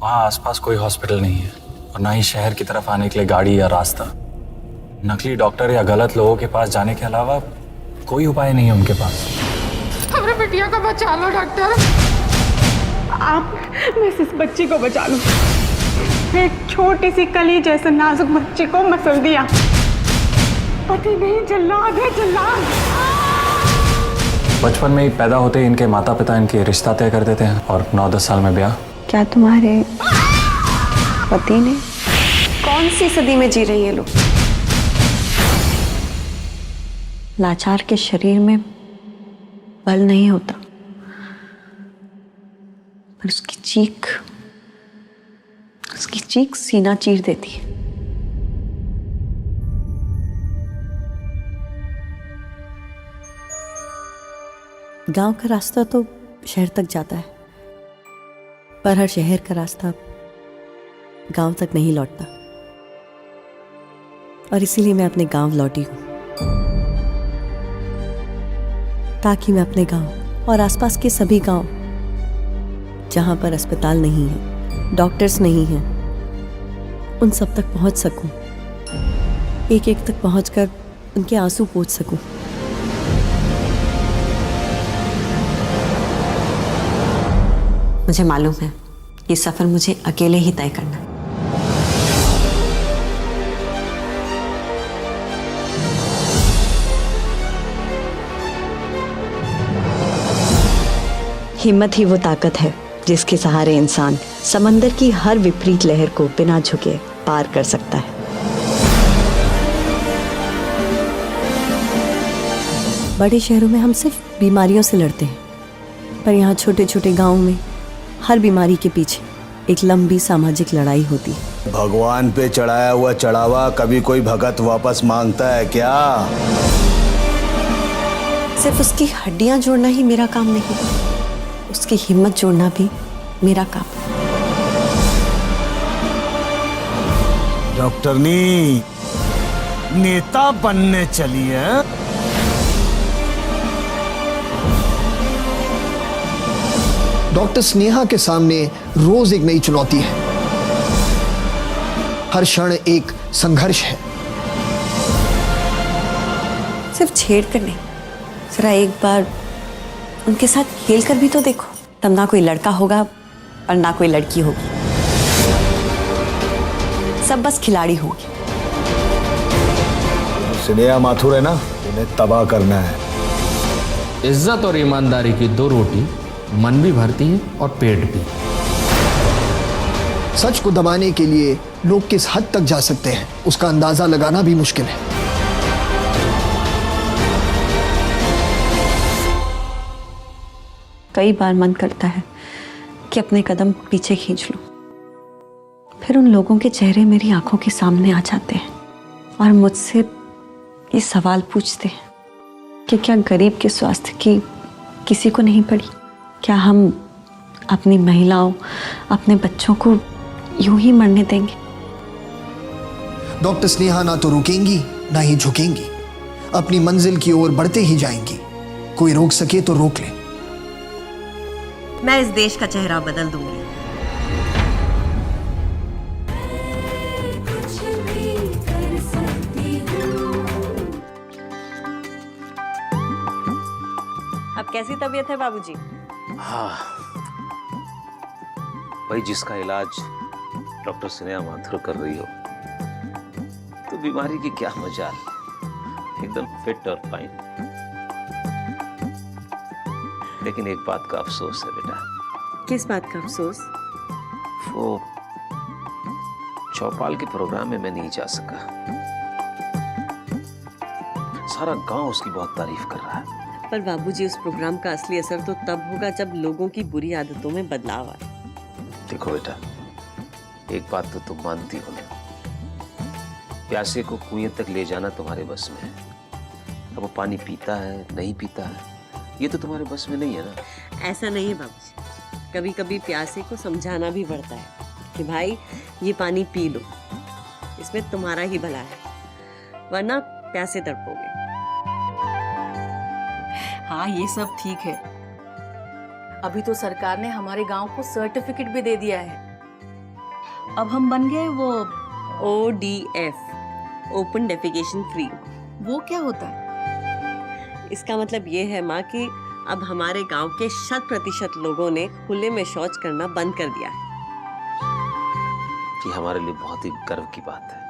वहाँ आसपास कोई हॉस्पिटल नहीं है और ना ही शहर की तरफ आने के लिए गाड़ी या रास्ता। नकली डॉक्टर या गलत लोगों के पास जाने के अलावा कोई उपाय नहीं है उनके पास। हमारे बिटिया को बचा लो डॉक्टर। आप बस इस बच्ची को बचा लो। एक छोटी सी कली जैसे नाजुक बच्ची को मसल दिया। पति नहीं, जल्लाद है, जल्लाद। बचपन में ही पैदा होते ही इनके माता पिता इनके रिश्ता तय कर देते हैं और 9-10 साल में ब्याह। क्या तुम्हारे पति ने? कौन सी सदी में जी रही है लोग? लाचार के शरीर में बल नहीं होता, पर उसकी चीख सीना चीर देती है। गांव का रास्ता तो शहर तक जाता है, पर हर शहर का रास्ता गांव तक नहीं लौटता। और इसीलिए मैं अपने गांव लौटी हूं, ताकि मैं अपने गांव और आसपास के सभी गांव जहां पर अस्पताल नहीं है, डॉक्टर्स नहीं हैं, उन सब तक पहुंच सकूं। एक एक तक पहुंचकर उनके आंसू पोंछ सकूं। मुझे मालूम है ये सफर मुझे अकेले ही तय करना है। हिम्मत ही वो ताकत है जिसके सहारे इंसान समंदर की हर विपरीत लहर को बिना झुके पार कर सकता है। बड़े शहरों में हम सिर्फ बीमारियों से लड़ते हैं, पर यहाँ छोटे छोटे गांवों में हर बीमारी के पीछे एक लंबी सामाजिक लड़ाई होती है। भगवान पे चढ़ाया हुआ चढ़ावा कभी कोई भगत वापस मांगता है क्या? सिर्फ उसकी हड्डियां जोड़ना ही मेरा काम नहीं, उसकी हिम्मत जोड़ना भी मेरा काम। डॉक्टरनी नेता बनने चली है। डॉक्टर स्नेहा के सामने रोज एक नई चुनौती है। हर क्षण एक संघर्ष है। सिर्फ छेड़ कर नहीं, जरा एक बार उनके साथ खेल कर भी तो देखो, तब ना कोई लड़का होगा और ना कोई लड़की होगी, सब बस खिलाड़ी होंगे। स्नेहा माथुर है ना, इन्हें तबाह करना है। इज्जत और ईमानदारी की दो रोटी मन भी भरती है और पेट भी। सच को दबाने के लिए लोग किस हद तक जा सकते हैं, उसका अंदाजा लगाना भी मुश्किल है। कई बार मन करता है कि अपने कदम पीछे खींच लूं, फिर उन लोगों के चेहरे मेरी आंखों के सामने आ जाते हैं और मुझसे ये सवाल पूछते हैं कि क्या गरीब के स्वास्थ्य की किसी को नहीं पड़ी? क्या हम अपनी महिलाओं, अपने बच्चों को यूं ही मरने देंगे? डॉक्टर स्नेहा ना तो रुकेंगी ना ही झुकेंगी, अपनी मंजिल की ओर बढ़ते ही जाएंगी। कोई रोक सके तो रोक ले। मैं इस देश का चेहरा बदल दूंगी। अब कैसी तबीयत है बाबूजी? हाँ, भाई जिसका इलाज डॉक्टर स्नेहा माथुर कर रही हो, तो बीमारी की क्या मजाल, एकदम फिट और फाइन। लेकिन एक बात का अफसोस है बेटा। किस बात का अफसोस? वो चौपाल के प्रोग्राम में मैं नहीं जा सका। सारा गांव उसकी बहुत तारीफ कर रहा है। पर बाबूजी, उस प्रोग्राम का असली असर तो तब होगा जब लोगों की बुरी आदतों में बदलाव आए। देखो बेटा, एक बात तो तुम मानती हो ना, प्यासे को कुएं तक ले जाना तुम्हारे बस में है। अब वो पानी पीता है नहीं पीता है, ये तो तुम्हारे बस में नहीं है ना। ऐसा नहीं है बाबूजी, कभी कभी प्यासे को समझाना भी पड़ता है कि भाई ये पानी पी लो, इसमें तुम्हारा ही भला है, वरना प्यासे तड़पोगे। हाँ, ये सब ठीक है। अभी तो सरकार ने हमारे गांव को सर्टिफिकेट भी दे दिया है। अब हम बन गए वो ODF, ओपन डेफिकेशन फ्री। वो क्या होता है? इसका मतलब ये है माँ कि अब हमारे गांव के 100% लोगों ने खुले में शौच करना बंद कर दिया है। ये हमारे लिए बहुत ही गर्व की बात है।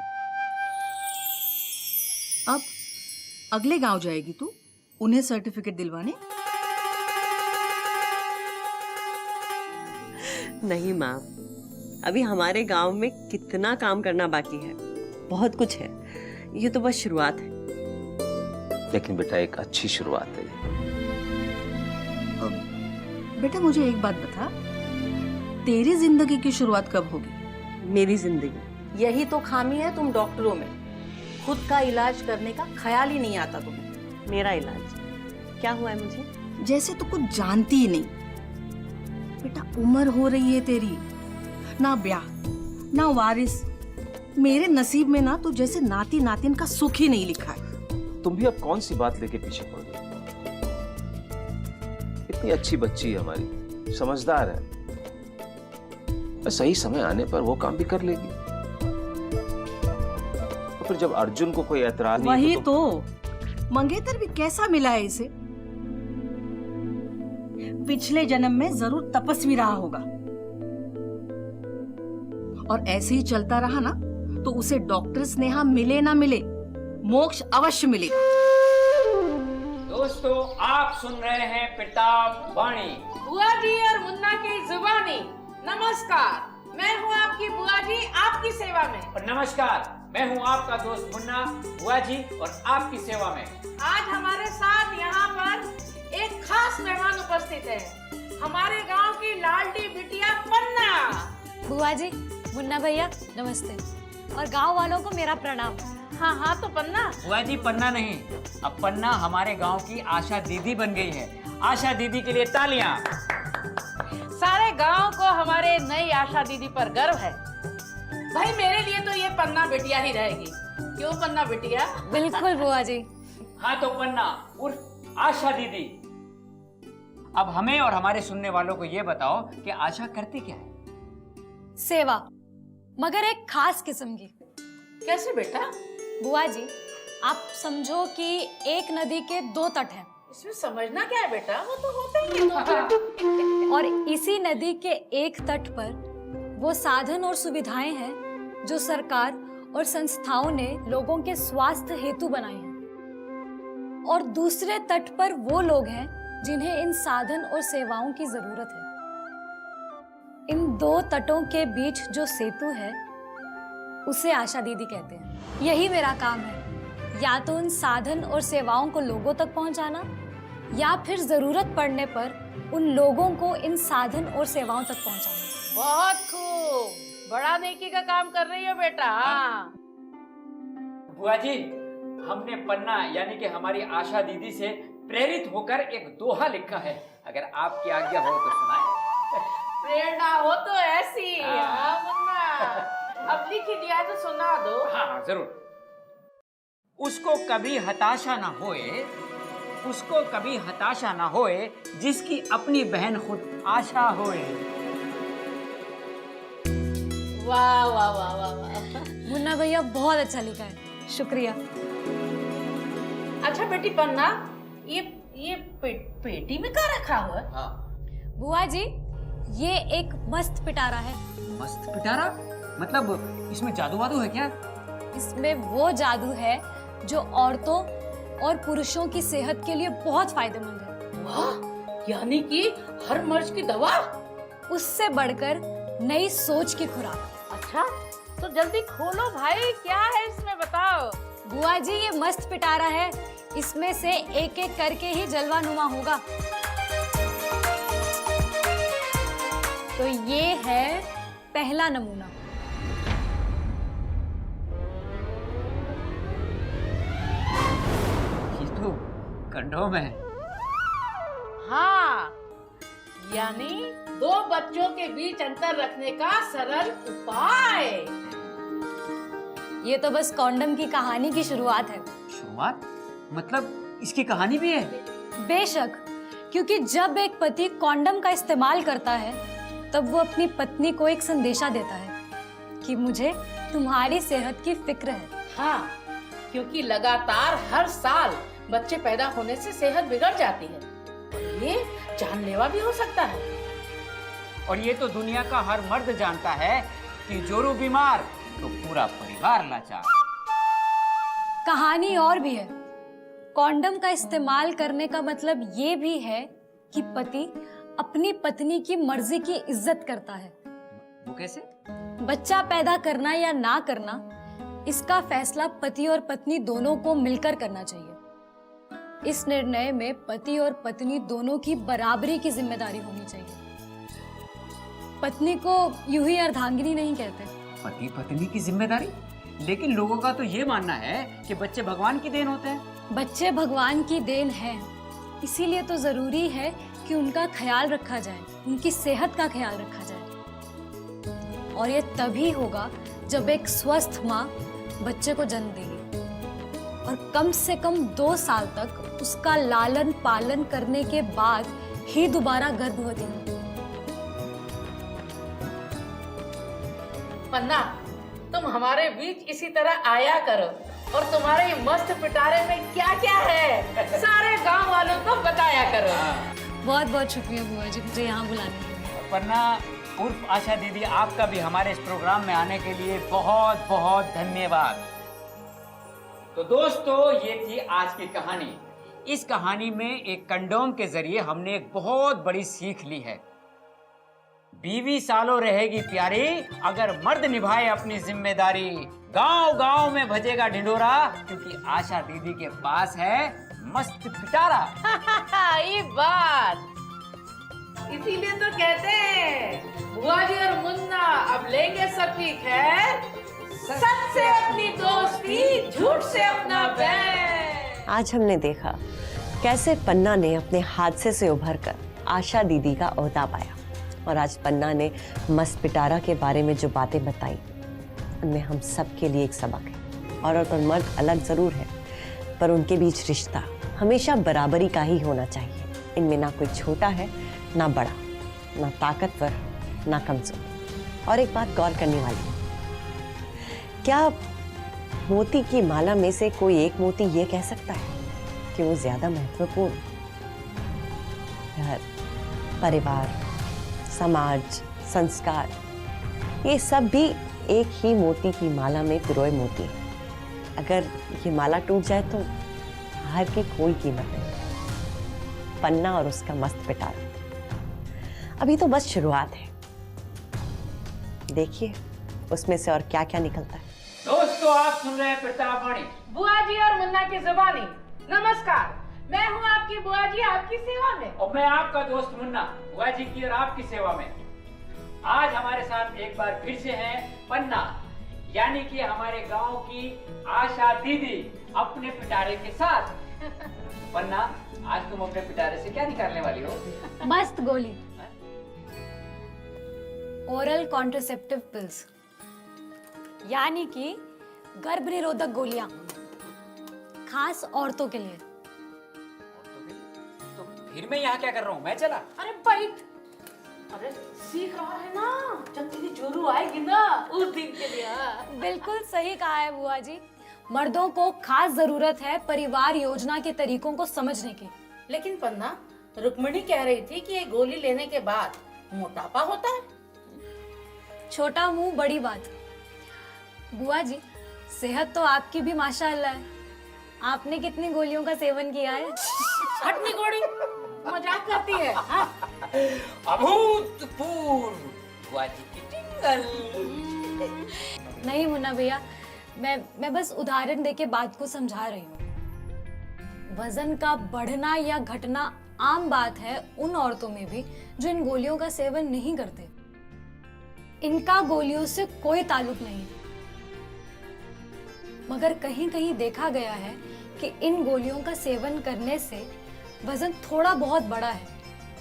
अब अगले गांव जाएगी तू उन्हें सर्टिफिकेट दिलवाने? नहीं माँ, अभी हमारे गांव में कितना काम करना बाकी है, बहुत कुछ है। ये तो बस शुरुआत है। लेकिन बेटा एक अच्छी शुरुआत है। बेटा मुझे एक बात बता, तेरी जिंदगी की शुरुआत कब होगी? मेरी जिंदगी। यही तो खामी है तुम डॉक्टरों में, खुद का इलाज करने का ख्याल ही नहीं आता तुम्हें। मेरा इलाज क्या हुआ है मुझे? जैसे तो कुछ जानती ही नहीं। बेटा उम्र हो रही है तेरी, ना ब्याह ना वारिस। मेरे नसीब में ना तो जैसे नाती नातिन का सुख ही नहीं लिखा है। तुम भी अब कौन सी बात लेके पीछे पड़ गई? इतनी अच्छी बच्ची है हमारी, समझदार है, सही समय आने पर वो काम भी कर लेगी। तो फिर जब अर्जुन को कोई ऐतराज नहीं वही है तो मंगेतर भी कैसा मिला है इसे? पिछले जन्म में जरूर तपस्वी रहा होगा, और ऐसे ही चलता रहा ना तो उसे डॉक्टर स्नेहा मिले ना मिले, मोक्ष अवश्य मिलेगा। दोस्तों आप सुन रहे हैं पिता वाणी, बुआ जी और मुन्ना की जुबानी। नमस्कार, मैं हूँ आपकी बुआ जी, आपकी सेवा में। और नमस्कार, मैं हूँ आपका दोस्त मुन्ना, बुआ जी और आपकी सेवा में। आज हमारे साथ यहाँ पर एक खास मेहमान उपस्थित है, हमारे गांव की लाडली बिटिया पन्ना। बुआ जी, मुन्ना भैया नमस्ते, और गांव वालों को मेरा प्रणाम। हाँ हाँ तो पन्ना। बुआ जी पन्ना नहीं, अब पन्ना हमारे गांव की आशा दीदी बन गई है। आशा दीदी के लिए तालियां। सारे गांव को हमारे नई आशा दीदी पर गर्व है। भाई मेरे लिए तो ये पन्ना बिटिया ही रहेगी। क्यों पन्ना बिटिया? बिल्कुल बुआ जी। हाँ तो पन्ना उर्फ आशा दीदी, अब हमें और हमारे सुनने वालों को ये बताओ कि आशा करती क्या है? सेवा, मगर एक खास किस्म की। कैसे बेटा? बुआ जी आप समझो कि एक नदी के 2 तट हैं। इसमें समझना क्या है बेटा, वो तो होते ही हैं 2 तट। और इसी नदी के एक तट पर वो साधन और सुविधाएं हैं जो सरकार और संस्थाओं ने लोगों के स्वास्थ्य हेतु बनाए हैं, और दूसरे तट पर वो लोग हैं जिन्हें इन साधन और सेवाओं की जरूरत है। इन 2 तटों के बीच जो सेतु है उसे आशा दीदी कहते हैं। यही मेरा काम है, या तो उन साधन और सेवाओं को लोगों तक पहुंचाना, या फिर जरूरत पड़ने पर उन लोगों को इन साधन और सेवाओं तक पहुंचाना। बहुत खूब, बड़ा नेकी का काम कर रही हो बेटा। बुआ जी, हमने पन्ना यानी कि हमारी आशा दीदी से प्रेरित होकर एक दोहा लिखा है, अगर आपकी आज्ञा हो तो सुनाए। प्रेरणा हो तो ऐसी। हाँ मुन्ना, अब लिख ही दिया है तो सुना दो। हाँ जरूर। उसको कभी हताशा ना होए, उसको कभी हताशा ना होए, जिसकी अपनी बहन खुद आशा होए। वाह वाह वाह वाह वाह। मुन्ना भैया बहुत अच्छा लिखा है, शुक्रिया। अच्छा बेटी पन्ना, ये पेटी में क्या रखा हुआ है? हाँ। बुआ जी ये एक मस्त पिटारा है। मस्त पिटारा? मतलब इसमें जादू वादू है क्या? इसमें वो जादू है जो औरतों और पुरुषों की सेहत के लिए बहुत फायदेमंद है। वाह, यानी कि हर मर्ज की दवा? उससे बढ़कर नई सोच की खुराक। अच्छा तो जल्दी खोलो भाई, क्या है इसमें बताओ। बुआ जी ये मस्त पिटारा है, इसमें से एक एक करके ही जलवानुमा होगा। तो ये है पहला नमूना। ये तो कंडोम है। हाँ, यानी 2 बच्चों के बीच अंतर रखने का सरल उपाय। ये तो बस कॉन्डम की कहानी की शुरुआत है। शुरुआत? मतलब इसकी कहानी भी है? बेशक, क्योंकि जब एक पति कॉन्डम का इस्तेमाल करता है तब वो अपनी पत्नी को एक संदेशा देता है कि मुझे तुम्हारी सेहत की फिक्र है। हाँ, क्योंकि लगातार हर साल बच्चे पैदा होने से सेहत बिगड़ जाती है और ये जानलेवा भी हो सकता है। और ये तो दुनिया का हर मर्द जानता है कि जोरू बीमार तो पूरा परिवार लाचार। कहानी और भी है। कॉन्डम का इस्तेमाल करने का मतलब ये भी है कि पति अपनी पत्नी की मर्जी की इज्जत करता है। वो कैसे? बच्चा पैदा करना या ना करना, इसका फैसला पति और पत्नी दोनों को मिलकर करना चाहिए। इस निर्णय में पति और पत्नी दोनों की बराबरी की जिम्मेदारी होनी चाहिए। पत्नी को यूं ही अर्धांगिनी नहीं कहते। पति पत्नी की जिम्मेदारी? लेकिन लोगों का तो ये मानना है कि बच्चे भगवान की देन होते हैं। बच्चे भगवान की देन है, इसीलिए तो जरूरी है कि उनका ख्याल रखा जाए, उनकी सेहत का ख्याल रखा जाए। और ये तभी होगा जब एक स्वस्थ माँ बच्चे को जन्म देगी और कम से कम 2 साल तक उसका लालन पालन करने के बाद ही दोबारा गर्भवती होगी। पन्ना, तुम हमारे बीच इसी तरह आया करो और तुम्हारे मस्त पिटारे में क्या क्या है सारे गांव वालों को बताया करो। बहुत बहुत शुक्रिया बुआ जी मुझे यहाँ बुलाने के लिए। पन्ना उर्फ आशा दीदी, आपका भी हमारे इस प्रोग्राम में आने के लिए बहुत बहुत धन्यवाद। तो दोस्तों, ये थी आज की कहानी। इस कहानी में एक कंडोम के जरिए हमने एक बहुत बड़ी सीख ली है। बीवी सालों रहेगी प्यारी अगर मर्द निभाए अपनी जिम्मेदारी। गांव गांव में भजेगा ढिंडोरा क्योंकि आशा दीदी के पास है मस्त पिटारा। ये बात, इसीलिए तो कहते हैं बुआ जी और मुन्ना अब लेंगे सबकी खैर, सच से अपनी दोस्ती, झूठ से अपना बैर। आज हमने देखा कैसे पन्ना ने अपने हादसे से उभरकर आशा दीदी का ओहदा पाया और आज पन्ना ने मस्त पिटारा के बारे में जो बातें बताई उनमें हम सब के लिए एक सबक है। औरत और मर्द अलग जरूर है पर उनके बीच रिश्ता हमेशा बराबरी का ही होना चाहिए। इनमें ना कोई छोटा है ना बड़ा, ना ताकतवर ना कमजोर। और एक बात गौर करने वाली, क्या मोती की माला में से कोई एक मोती ये कह सकता है कि वो ज्यादा महत्वपूर्ण? घर, परिवार, समाज, संस्कार, ये सब भी एक ही मोती की माला में पिरोए मोती है। अगर ये माला टूट जाए तो हार की कोई कीमत नहीं। पन्ना और उसका मस्त पिटारा अभी तो बस शुरुआत है, देखिए उसमें से और क्या क्या निकलता है। दोस्तों, आप सुन रहे हैं प्रतापवाणी, बुआ जी और मुन्ना की जुबानी। नमस्कार, मैं हूँ आपकी बुआ जी, आपकी सेवा में। और मैं आपका दोस्त मुन्ना, बुआ जी की और आपकी सेवा में। आज हमारे साथ एक बार फिर से हैं पन्ना, यानी कि हमारे गांव की आशा दीदी अपने पिटारे के साथ। पन्ना, आज तुम अपने पिटारे से क्या निकालने वाली हो? मस्त गोली, ओरल कॉन्ट्रासेप्टिव पिल्स, यानी कि गर्भ निरोधक गोलियां, खास औरतों के लिए। तो फिर मैं यहाँ क्या कर रहा हूँ? मैं चला। अरे बैठ, अरे सीख रहा है ना, जब तेरी जोरू आएगी ना उस दिन के लिए। बिल्कुल सही कहा है बुआ जी। मर्दों को खास जरूरत है परिवार योजना के तरीकों को समझने की। लेकिन पन्ना, रुक्मिणी कह रही थी कि ये गोली लेने के बाद मोटापा होता है। छोटा मुंह बड़ी बात। बुआ जी, सेहत तो आपकी भी माशाअल्लाह है। आपने कितनी गोलियों का सेवन किया है? हटनी गोली, मजाक करती है। हाँ? अभूतपूर्व बुआ जी की टिंगल। नहीं मुन्ना भैया, मैं बस उदाहरण देके बात को समझा रही हूँ। वजन का बढ़ना या घटना आम बात है उन औरतों में भी जो इन गोलियों का सेवन नहीं करते। इनका गोलियों से कोई ताल्लुक नहीं, मगर कहीं कहीं देखा गया है कि इन गोलियों का सेवन करने से वजन थोड़ा बहुत बढ़ा है,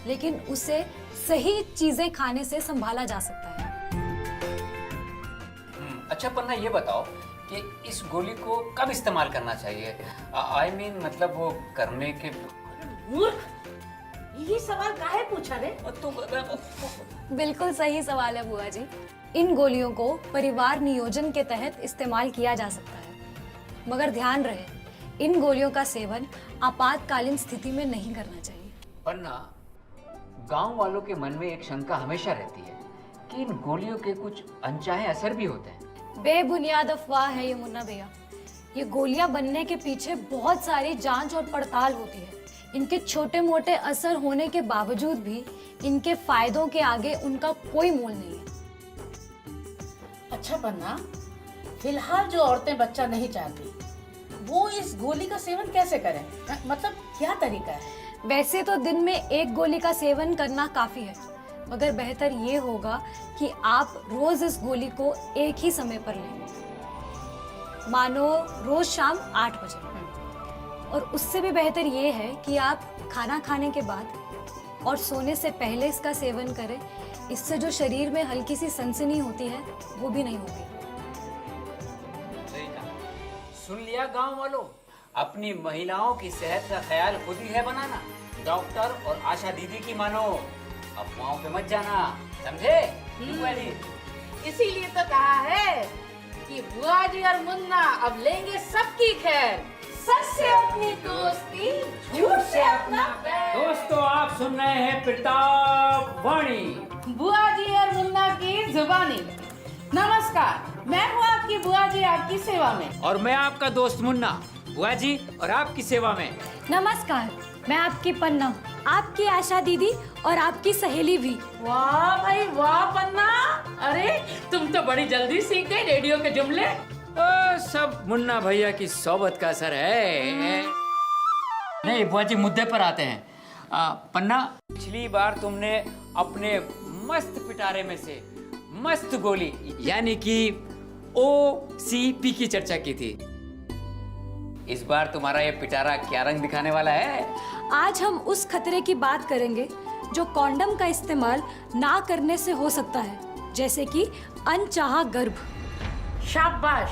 लेकिन उसे सही चीजें खाने से संभाला जा सकता है। अच्छा पन्ना, ये बताओ कि इस गोली को कब इस्तेमाल करना चाहिए? आई मीन मतलब वो करने के। मूर्ख, ये सवाल काहे पूछा रे? बिल्कुल सही सवाल है बुआ जी। इन गोलियों को परिवार नियोजन के तहत इस्तेमाल किया जा सकता है, मगर ध्यान रहे इन गोलियों का सेवन आपातकालीन स्थिति में नहीं करना चाहिए। वरना गांव वालों के मन में एक शंका हमेशा रहती है कि इन गोलियों के कुछ अनचाहे असर भी होते हैं। बेबुनियाद अफवाह है ये मुन्ना भैया। ये गोलियां बनने के पीछे बहुत सारी जांच और पड़ताल होती है। इनके छोटे मोटे असर होने के बावजूद भी इनके फायदों के आगे उनका कोई मोल नहीं है। अच्छा पन्ना, फिलहाल जो औरतें बच्चा नहीं चाहती वो इस गोली का सेवन कैसे करें? मतलब क्या तरीका है? वैसे तो दिन में एक गोली का सेवन करना काफी है, मगर बेहतर ये होगा कि आप रोज इस गोली को एक ही समय पर लें। मानो रोज शाम 8 बजे। और उससे भी बेहतर ये है कि आप खाना खाने के बाद और सोने से पहले इसका सेवन करें। इससे जो शरीर में हल्की सी सनसनी होती है वो भी नहीं होगी। सुन लिया गांव वालों, अपनी महिलाओं की सेहत का ख्याल खुद ही है बनाना। डॉक्टर और आशा दीदी की मानो, अफवाहों पे मत जाना, समझे? इसीलिए तो कहा है कि बुआ जी और मुन्ना अब लेंगे सबकी खैर। सच से अपनी दोस्ती, झूठ से अपना बैर। दोस्तों, आप सुन रहे हैं प्रताप वाणी, बुआ जी और मुन्ना की जुबानी। नमस्कार, मैं हूँ आपकी बुआ जी, आपकी सेवा में। और मैं आपका दोस्त मुन्ना, बुआ जी और आपकी सेवा में। नमस्कार, मैं आपकी पन्ना, आपकी आशा दीदी और आपकी सहेली भी। वाह भाई वाह पन्ना, अरे तुम तो बड़ी जल्दी सीख गए रेडियो के जुमले। सब मुन्ना भैया की सोबत का असर है। नहीं बुआ जी, मुद्दे पर आते हैं। पन्ना, पिछली बार तुमने अपने मस्त पिटारे में से मस्त गोली यानी कि OCP की चर्चा की थी। इस बार तुम्हारा ये पिटारा क्या रंग दिखाने वाला है? आज हम उस खतरे की बात करेंगे जो कॉन्डम का इस्तेमाल ना करने से हो सकता है, जैसे कि अनचाहा गर्भ। शाबाश,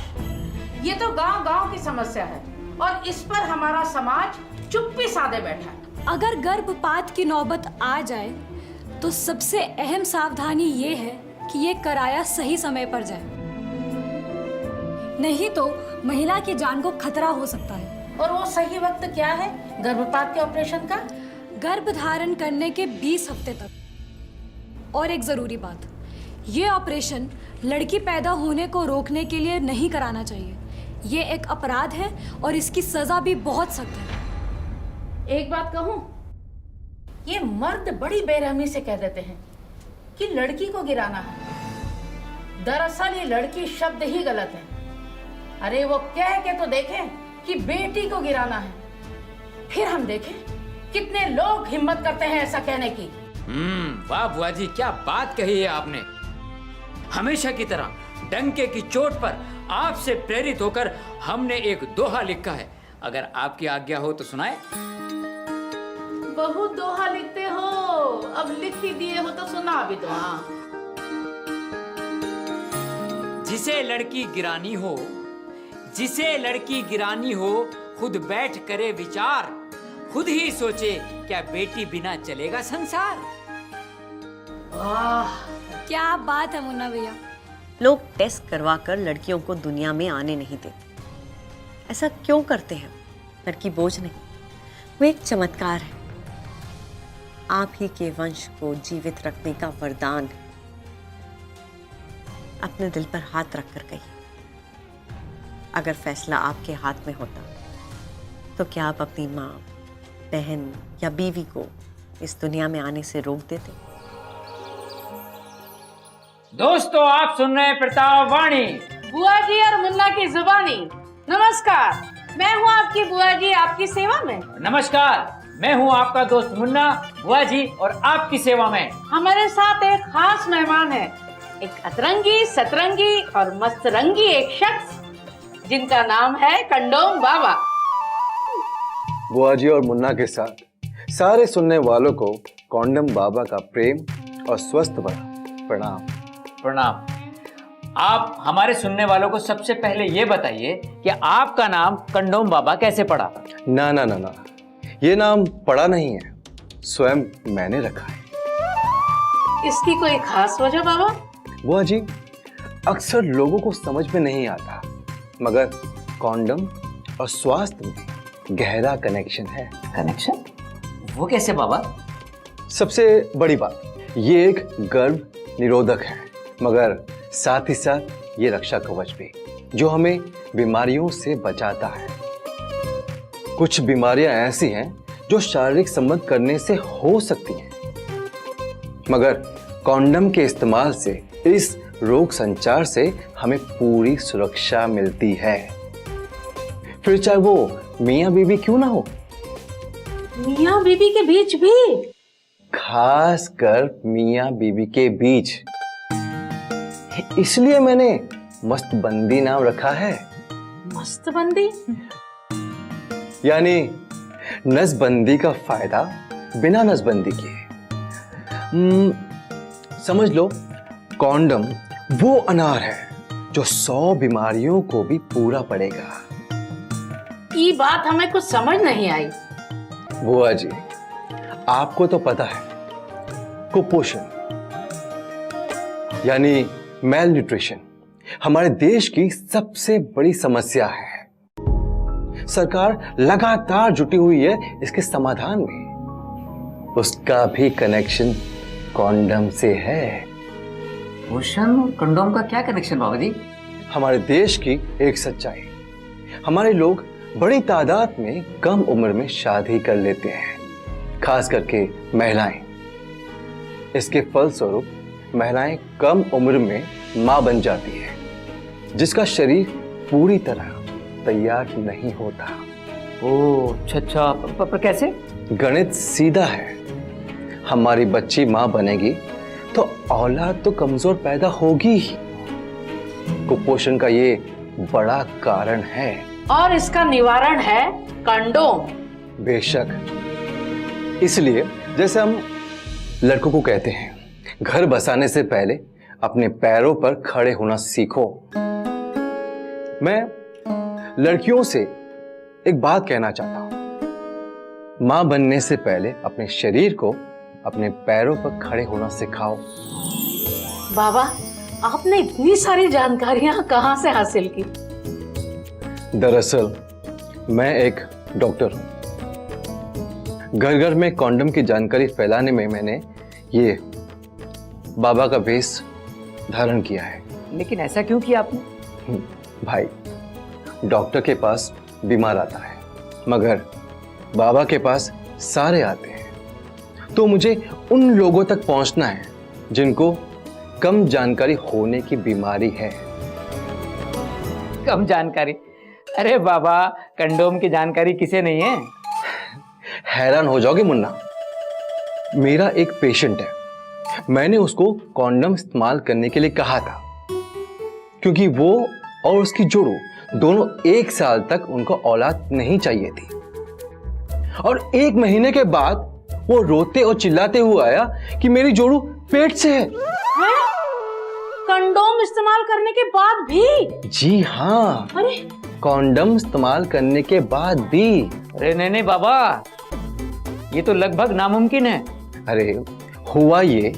ये तो गांव-गांव की समस्या है और इस पर हमारा समाज चुप्पी साधे बैठा है। अगर गर्भपात की नौबत आ जाए तो सबसे अहम सावधानी ये है कि ये कराया सही समय पर जाए, नहीं तो महिला की जान को खतरा हो सकता है। और वो सही वक्त क्या है गर्भपात के ऑपरेशन का? गर्भ धारण करने के 20 हफ्ते तक। और एक जरूरी बात, ये ऑपरेशन लड़की पैदा होने को रोकने के लिए नहीं कराना चाहिए। ये एक अपराध है और इसकी सजा भी बहुत सख्त है। एक बात कहूं, ये मर्द बड़ी बेरहमी से कह देते हैं कि लड़की को गिराना है। दरअसल ये लड़की शब्द ही गलत है। अरे वो कह के तो देखें कि बेटी को गिराना है, फिर हम देखें कितने लोग हिम्मत करते हैं ऐसा कहने की। वाह बुआ जी, क्या बात कही है आपने। हमेशा की तरह डंके की चोट पर आपसे प्रेरित होकर हमने एक दोहा लिखा है। अगर आपकी आज्ञा हो तो सुनाए। बहुत दोहा लिखते हो, अब लिख ही दिए हो तो सुना भी दो। जिसे लड़की गिरानी हो, जिसे लड़की गिरानी हो, खुद बैठ करे विचार, खुद ही सोचे क्या बेटी बिना चलेगा संसार। वाह, क्या बात है मुन्ना भैया। लोग टेस्ट करवाकर लड़कियों को दुनिया में आने नहीं देते। ऐसा क्यों करते हैं? लड़की बोझ नहीं, वो एक चमत्कार है। आप ही के वंश को जीवित रखने का वरदान है। अपने दिल पर हाथ रखकर कहिए, अगर फैसला आपके हाथ में होता तो क्या आप अपनी माँ, बहन या बीवी को इस दुनिया में आने से रोक देते? दोस्तों, आप सुन रहे हैं प्रताप वाणी, बुआ जी और मुन्ना की जुबानी। नमस्कार, मैं हूँ आपकी बुआ जी, आपकी सेवा में। नमस्कार, मैं हूँ आपका दोस्त मुन्ना, बुआ जी और आपकी सेवा में। हमारे साथ एक खास मेहमान है, एक अतरंगी, सतरंगी और मस्तरंगी एक शख्स जिनका नाम है कंडोम बाबा। बुआ जी और मुन्ना के साथ सारे सुनने वालों को कंडोम बाबा का प्रेम और स्वस्थ भरा प्रणाम। प्रणाम। आप हमारे सुनने वालों को सबसे पहले ये बताइए कि आपका नाम कंडोम बाबा कैसे पड़ा? ना ना ना ना, ये नाम पड़ा नहीं है, स्वयं मैंने रखा है। इसकी कोई खास वजह बाबा? बुआ जी, अक्सर लोगों को समझ में नहीं आता, मगर कॉन्डम और स्वास्थ्य में गहरा कनेक्शन है। कनेक्शन? वो कैसे बाबा? सबसे बड़ी बात, ये एक गर्भ निरोधक है, मगर साथ ही साथ ये रक्षा कवच भी, जो हमें बीमारियों से बचाता है। कुछ बीमारियां ऐसी हैं जो शारीरिक संबंध करने से हो सकती हैं, मगर कॉन्डम के इस्तेमाल से इस रोग संचार से हमें पूरी सुरक्षा मिलती है। फिर चाहे वो मियां बीवी क्यों ना हो। मियाँ बीवी के बीच भी? खास कर मियां बीवी के बीच। इसलिए मैंने मस्तबंदी नाम रखा है। मस्तबंदी? यानी नसबंदी का फायदा बिना नसबंदी के। समझ लो, कॉन्डम वो अनार है जो 100 बीमारियों को भी पूरा पड़ेगा। ये बात हमें कुछ समझ नहीं आई। बुआ जी, आपको तो पता है, कुपोषण यानी मेल न्यूट्रिशन हमारे देश की सबसे बड़ी समस्या है। सरकार लगातार जुटी हुई है इसके समाधान में। उसका भी कनेक्शन कॉन्डम से है। पोषण और कंडोम का क्या कनेक्शन बाबा जी? हमारे देश की एक सच्चाई, हमारे लोग बड़ी तादाद में कम उम्र में शादी कर लेते हैं, खास करके महिलाएं। इसके फलस्वरूप महिलाएं कम उम्र में मां बन जाती है, जिसका शरीर पूरी तरह तैयार नहीं होता। ओह, अच्छा, पर कैसे? गणित सीधा है। हमारी बच्ची मां बनेगी तो औलाद तो कमजोर पैदा होगी ही। कुपोषण का ये बड़ा कारण है। और इसका निवारण है कंडोम। बेशक। इसलिए जैसे हम लड़कों को कहते हैं, घर बसाने से पहले अपने पैरों पर खड़े होना सीखो। मैं लड़कियों से एक बात कहना चाहता हूं, मां बनने से पहले अपने शरीर को अपने पैरों पर खड़े होना सिखाओ। बाबा, आपने इतनी सारी जानकारियां कहां से हासिल की? दरअसल मैं एक डॉक्टर हूं। घर घर में कॉन्डम की जानकारी फैलाने में मैंने ये बाबा का वेश धारण किया है। लेकिन ऐसा क्यों किया आपने? भाई, डॉक्टर के पास बीमार आता है, मगर बाबा के पास सारे आते हैं। तो मुझे उन लोगों तक पहुंचना है जिनको कम जानकारी होने की बीमारी है। कम जानकारी? अरे बाबा, कंडोम की जानकारी किसे नहीं है? हैरान हो जाओगे मुन्ना, मेरा एक पेशेंट है, मैंने उसको कॉन्डम इस्तेमाल करने के लिए कहा था, क्योंकि वो और उसकी जोड़ू दोनों 1 साल तक उनको औलाद नहीं चाहिए थी। और 1 महीने के बाद वो रोते और चिल्लाते हुए आया कि मेरी जोड़ू पेट से है। कंडोम इस्तेमाल करने के बाद भी? जी हाँ। अरे, कॉन्डम इस्तेमाल करने के बाद भी। अरे नहीं बाबा, ये तो लगभग नामुमकिन है। अरे हुआ ये,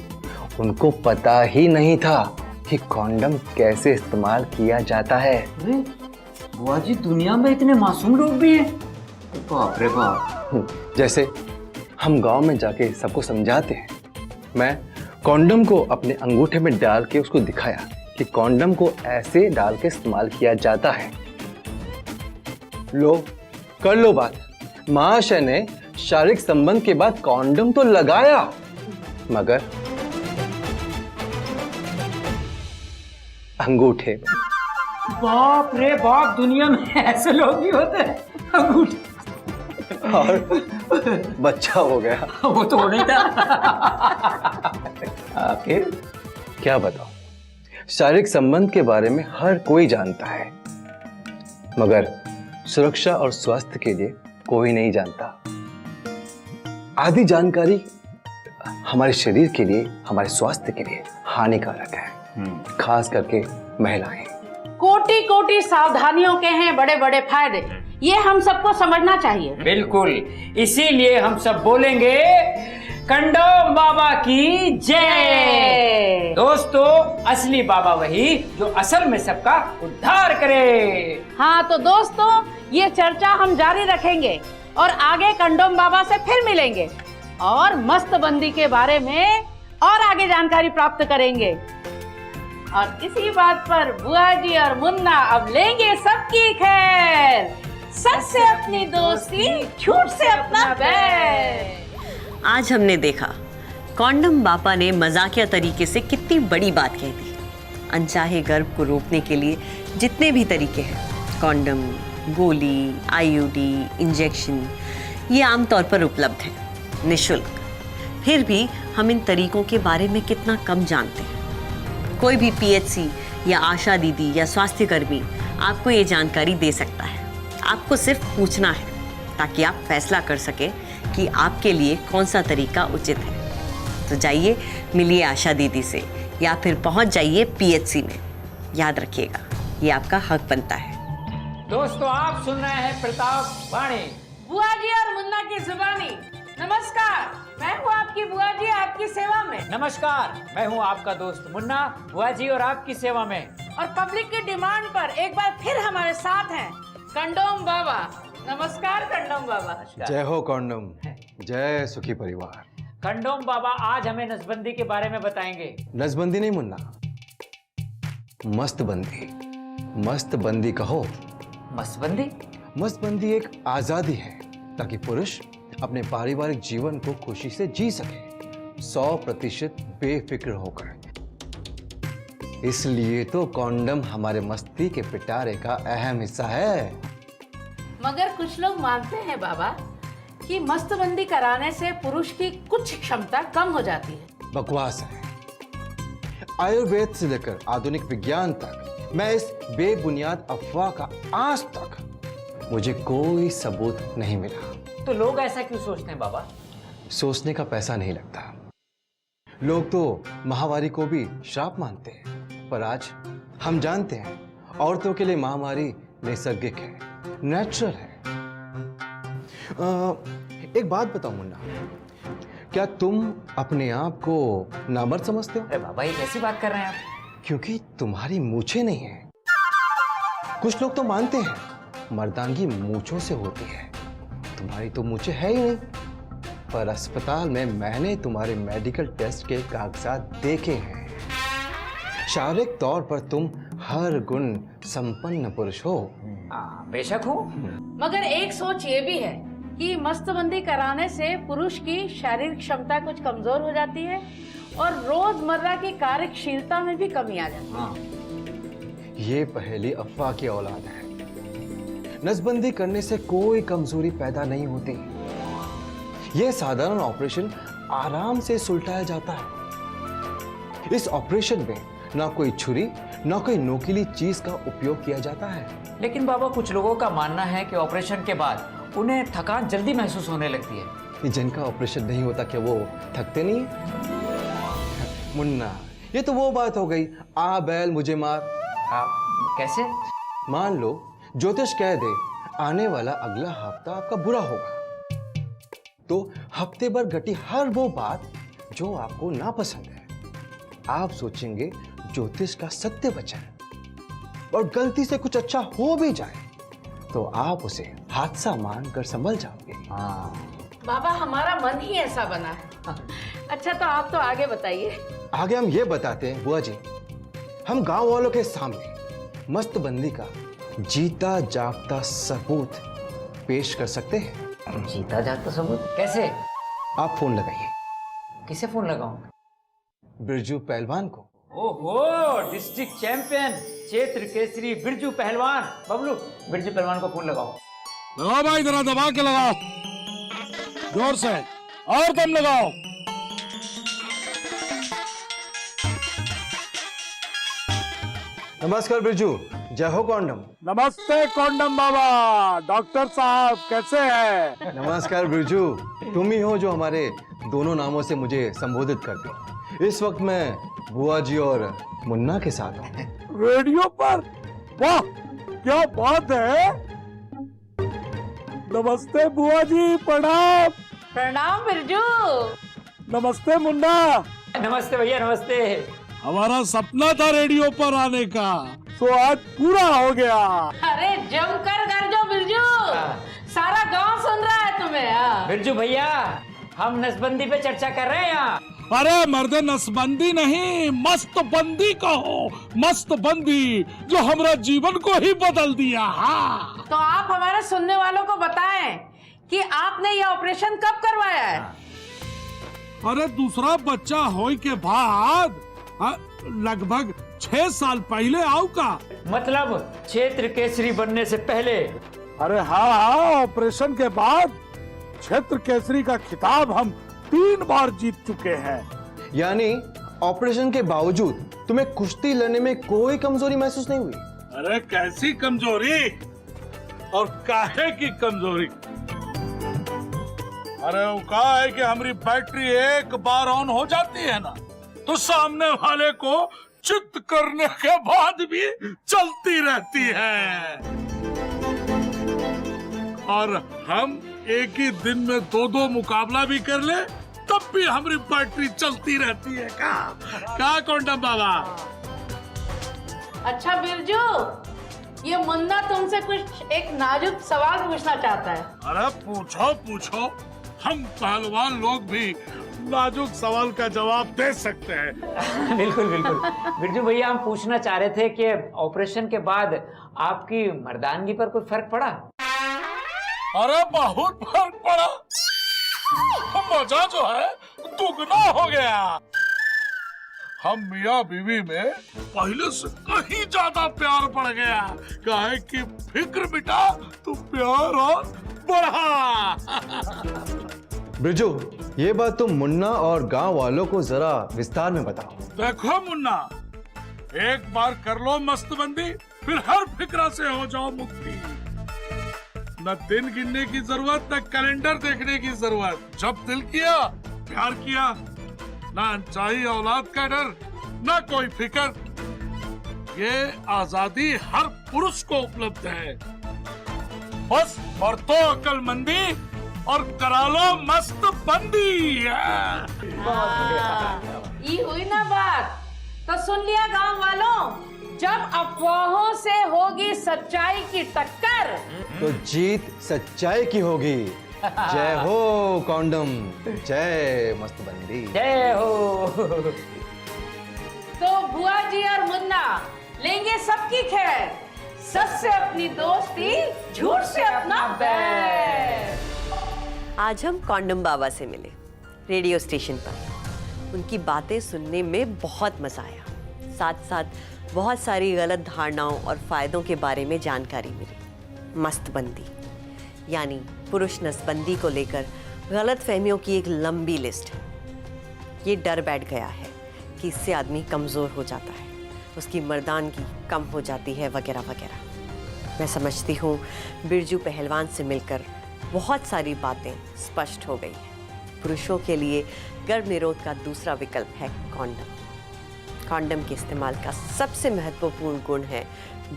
उनको पता ही नहीं था कि कॉन्डम कैसे इस्तेमाल किया जाता है। अरे बुआ जी, दुनिया में इतने मासूम लोग भी हैं। बाप रे बाप। जैसे हम गांव में जाके सबको समझाते हैं, मैं कॉन्डम को अपने अंगूठे में डाल के उसको दिखाया कि कॉन्डम को ऐसे डाल के इस्तेमाल किया जाता है। लो, कर लो बात। महाशय ने शारीरिक संबंध के बाद कॉन्डम तो लगाया, मगर अंगूठे। बाप रे बाप, दुनिया में ऐसे लोग भी होते हैं। अंगूठे। और बच्चा हो गया। वो तो नहीं था। फिर क्या बताओ, शारीरिक संबंध के बारे में हर कोई जानता है, मगर सुरक्षा और स्वास्थ्य के लिए कोई नहीं जानता। आधी जानकारी हमारे शरीर के लिए, हमारे स्वास्थ्य के लिए हानिकारक है, खास करके महिलाएं। कोटि कोटि सावधानियों के हैं बड़े बड़े फायदे, ये हम सबको समझना चाहिए। बिल्कुल, इसीलिए हम सब बोलेंगे कंडोम बाबा की जय। दोस्तों, असली बाबा वही जो असल में सबका उद्धार करे। हाँ तो दोस्तों, ये चर्चा हम जारी रखेंगे और आगे कंडोम बाबा से फिर मिलेंगे और मस्तबंदी के बारे में और आगे जानकारी प्राप्त करेंगे। और इसी बात पर बुआ जी और मुन्ना अब लेंगे सबकी खैर। सच से अपनी दोस्ती, झूठ से अपना बैर। आज हमने देखा कॉन्डम बापा ने मजाकिया तरीके से कितनी बड़ी बात कह दी। अनचाहे गर्भ को रोकने के लिए जितने भी तरीके हैं, कॉन्डम, गोली, आईयूडी, इंजेक्शन, ये आमतौर पर उपलब्ध है निःशुल्क। फिर भी हम इन तरीकों के बारे में कितना कम जानते हैं। कोई भी पीएचसी या आशा दीदी या स्वास्थ्य कर्मी आपको ये जानकारी दे सकता है। आपको सिर्फ पूछना है ताकि आप फैसला कर सकें कि आपके लिए कौन सा तरीका उचित है। तो जाइए, मिलिए आशा दीदी से या फिर पहुंच जाइए पीएचसी में। याद रखिएगा, ये आपका हक बनता है। दोस्तों, आप सुन रहे हैं प्रताप वाणी, बुआ जी और मुन्ना की जुबानी। नमस्कार, मैं हूँ आपकी बुआ जी, आपकी सेवा में। नमस्कार, मैं हूँ आपका दोस्त मुन्ना, बुआ जी और आपकी सेवा में। और पब्लिक की डिमांड पर एक बार फिर हमारे साथ हैं कंडोम बाबा। नमस्कार कंडोम बाबा। जय हो कॉन्डम, जय सुखी परिवार। कंडोम बाबा आज हमें नसबंदी के बारे में बताएंगे। नसबंदी नहीं मुन्ना, मस्तबंदी। मस्तबंदी कहो। मस्तबंदी? मस्तबंदी एक आजादी है ताकि पुरुष अपने पारिवारिक जीवन को खुशी से जी सके, 100% बेफिक्र होकर। इसलिए तो कॉन्डम हमारे मस्ती के पिटारे का अहम हिस्सा है। मगर कुछ लोग मानते हैं बाबा कि मस्तबंदी कराने से पुरुष की कुछ क्षमता कम हो जाती है। बकवास है। आयुर्वेद से लेकर आधुनिक विज्ञान तक मैं इस बेबुनियाद अफवाह का आज तक मुझे कोई सबूत नहीं मिला। तो लोग ऐसा क्यों सोचते हैं बाबा? सोचने का पैसा नहीं लगता। लोग तो महामारी को भी श्राप मानते हैं, पर आज हम जानते हैं औरतों के लिए महामारी नैसर्गिक है, नेचुरल है। एक बात बताओ मुन्ना, क्या तुम अपने आप को नामर्द समझते हो? अरे बाबा, ये कैसी बात कर रहे हैं आप? क्योंकि तुम्हारी मूछें नहीं है। कुछ लोग तो मानते हैं मर्दानगी मूछों से होती है, तुम्हारी तो मूछें है ही नहीं। पर अस्पताल में मैंने तुम्हारे मेडिकल टेस्ट के कागजात देखे हैं। शारीरिक तौर पर तुम हर गुण संपन्न पुरुष हो। बेशक हो। मगर एक सोच ये भी है कि मस्तबंदी कराने से पुरुष की शारीरिक क्षमता कुछ कमजोर हो जाती है और रोजमर्रा की कार्यशीलता में भी कमी आ जाती है। ये पहली अफवाह की औलाद है। नसबंदी करने से कोई कमजोरी पैदा नहीं होती। यह साधारण ऑपरेशन आराम से सुलटाया जाता है। इस ऑपरेशन में ना कोई छुरी ना कोई नोकीली चीज का उपयोग किया जाता है। लेकिन बाबा, कुछ लोगों का मानना है कि ऑपरेशन के बाद उन्हें थकान जल्दी महसूस होने लगती है। कि जिनका ऑपरेशन नहीं होता क्या वो थकते नहीं है? मुन्ना, ये तो वो बात हो गई, आ बैल मुझे मार। कैसे? मान लो ज्योतिष कह दे आने वाला अगला हफ्ता आपका बुरा होगा, तो हफ्ते भर घटी हर वो बात जो आपको नापसंद है, आप सोचेंगे ज्योतिष का सत्य वचन, और गलती से कुछ अच्छा हो भी जाए तो आप उसे हादसा मानकर संभल जाओगे। बाबा, हमारा मन ही ऐसा बना है। अच्छा, तो आप तो आगे बताइए। आगे हम ये बताते हैं बुआ जी, हम गांव वालों के सामने मस्तबंदी का जीता जागता सबूत पेश कर सकते हैं। जीता जागता सबूत कैसे? आप फोन लगाइए। किसे फोन लगाऊं? बिरजू पहलवान को। ओहो, डिस्ट्रिक्ट चैंपियन, क्षेत्र केसरी बिरजू पहलवान। बबलू, बिरजू पहलवान को फोन लगाओ। लगाओ भाई, जरा दबा के लगाओ, जोर से, और दम लगाओ। नमस्कार बिरजू, जय हो कॉन्डम। नमस्ते कॉन्डम बाबा, डॉक्टर साहब कैसे हैं? नमस्कार बिरजू, तुम ही हो जो हमारे दोनों नामों से मुझे संबोधित करते हो। इस वक्त मैं बुआ जी और मुन्ना के साथ हूँ। रेडियो पर? वाह, क्या बात है। नमस्ते बुआ जी, प्रणाम। प्रणाम बिरजू। नमस्ते मुन्ना। नमस्ते भैया, नमस्ते। हमारा सपना था रेडियो पर आने का, तो आज पूरा हो गया। अरे जमकर कर जो बिरजू, सारा गांव सुन रहा है तुम्हें। बिरजू भैया, हम नसबंदी पे चर्चा कर रहे हैं यहाँ। अरे मर्द, नसबंदी नहीं, मस्त बंदी कहो, मस्त बंदी, जो हमारा जीवन को ही बदल दिया। हाँ। तो आप हमारे सुनने वालों को बताएं कि आपने ये ऑपरेशन कब करवाया है? अरे दूसरा बच्चा होने के बाद लगभग 6 साल पहले आओ का। मतलब क्षेत्र केसरी बनने से पहले? अरे हाँ, ऑपरेशन के बाद क्षेत्र केसरी का खिताब हम 3 बार जीत चुके हैं। यानी ऑपरेशन के बावजूद तुम्हें कुश्ती लड़ने में कोई कमजोरी महसूस नहीं हुई? अरे कैसी कमजोरी और काहे की कमजोरी? अरे वो कहा है कि हमारी बैटरी एक बार ऑन हो जाती है ना, तो सामने वाले को चित्त करने के बाद भी चलती रहती है। और हम एक ही दिन में 2-2 मुकाबला भी कर ले, तब भी हमारी बैटरी चलती रहती है। का कौंडम बाबा? अच्छा बिरजू, ये मुन्ना तुमसे कुछ एक नाजुक सवाल पूछना चाहता है। अरे पूछो पूछो, हम पहलवान लोग भी नाजुक सवाल का जवाब दे सकते हैं। बिल्कुल बिल्कुल। बिरजू भैया, हम पूछना चाह रहे थे कि ऑपरेशन के बाद आपकी मर्दानगी पर कोई फर्क पड़ा? अरे बहुत फर्क पड़ा, मजा जो है दुगना हो गया। हम मियाँ बीवी में पहले से कहीं ज्यादा प्यार बढ़ गया। काहे कि फिक्र मिटा तो प्यार और बढ़ा। बिरजू, ये बात तुम मुन्ना और गांव वालों को जरा विस्तार में बताओ। देखो मुन्ना, एक बार कर लो मस्तबंदी, फिर हर फिक्रा से हो जाओ मुक्ति। न दिन गिनने की जरूरत, न कैलेंडर देखने की जरूरत। जब दिल किया प्यार किया, ना अनचाही औलाद का डर, ना कोई फिक्र। ये आजादी हर पुरुष को उपलब्ध है। बस बरतो अक्लमंदी और करा लो मस्त बंदी। ये हुई ना बात, तो सुन लिया गांव वालों। जब अफवाहों से होगी सच्चाई की टक्कर, तो जीत सच्चाई की होगी। जय हो कॉन्डम, जय मस्तबंदी, जय हो। तो बुआ जी और मुन्ना लेंगे सबकी खैर। सच से अपनी दोस्ती, झूठ से अपना बैर। आज हम कॉन्डम बाबा से मिले रेडियो स्टेशन पर। उनकी बातें सुनने में बहुत मजा आया, साथ साथ बहुत सारी गलत धारणाओं और फायदों के बारे में जानकारी मिली। मस्तबंदी यानी पुरुष नसबंदी को लेकर गलत फहमियों की एक लंबी लिस्ट है। ये डर बैठ गया है कि इससे आदमी कमज़ोर हो जाता है, उसकी मर्दानगी कम हो जाती है, वगैरह वगैरह। मैं समझती हूँ बिरजू पहलवान से मिलकर बहुत सारी बातें स्पष्ट हो गई हैं। पुरुषों के लिए गर्भ निरोध का दूसरा विकल्प है कॉन्डम। कॉन्डम के इस्तेमाल का सबसे महत्वपूर्ण गुण है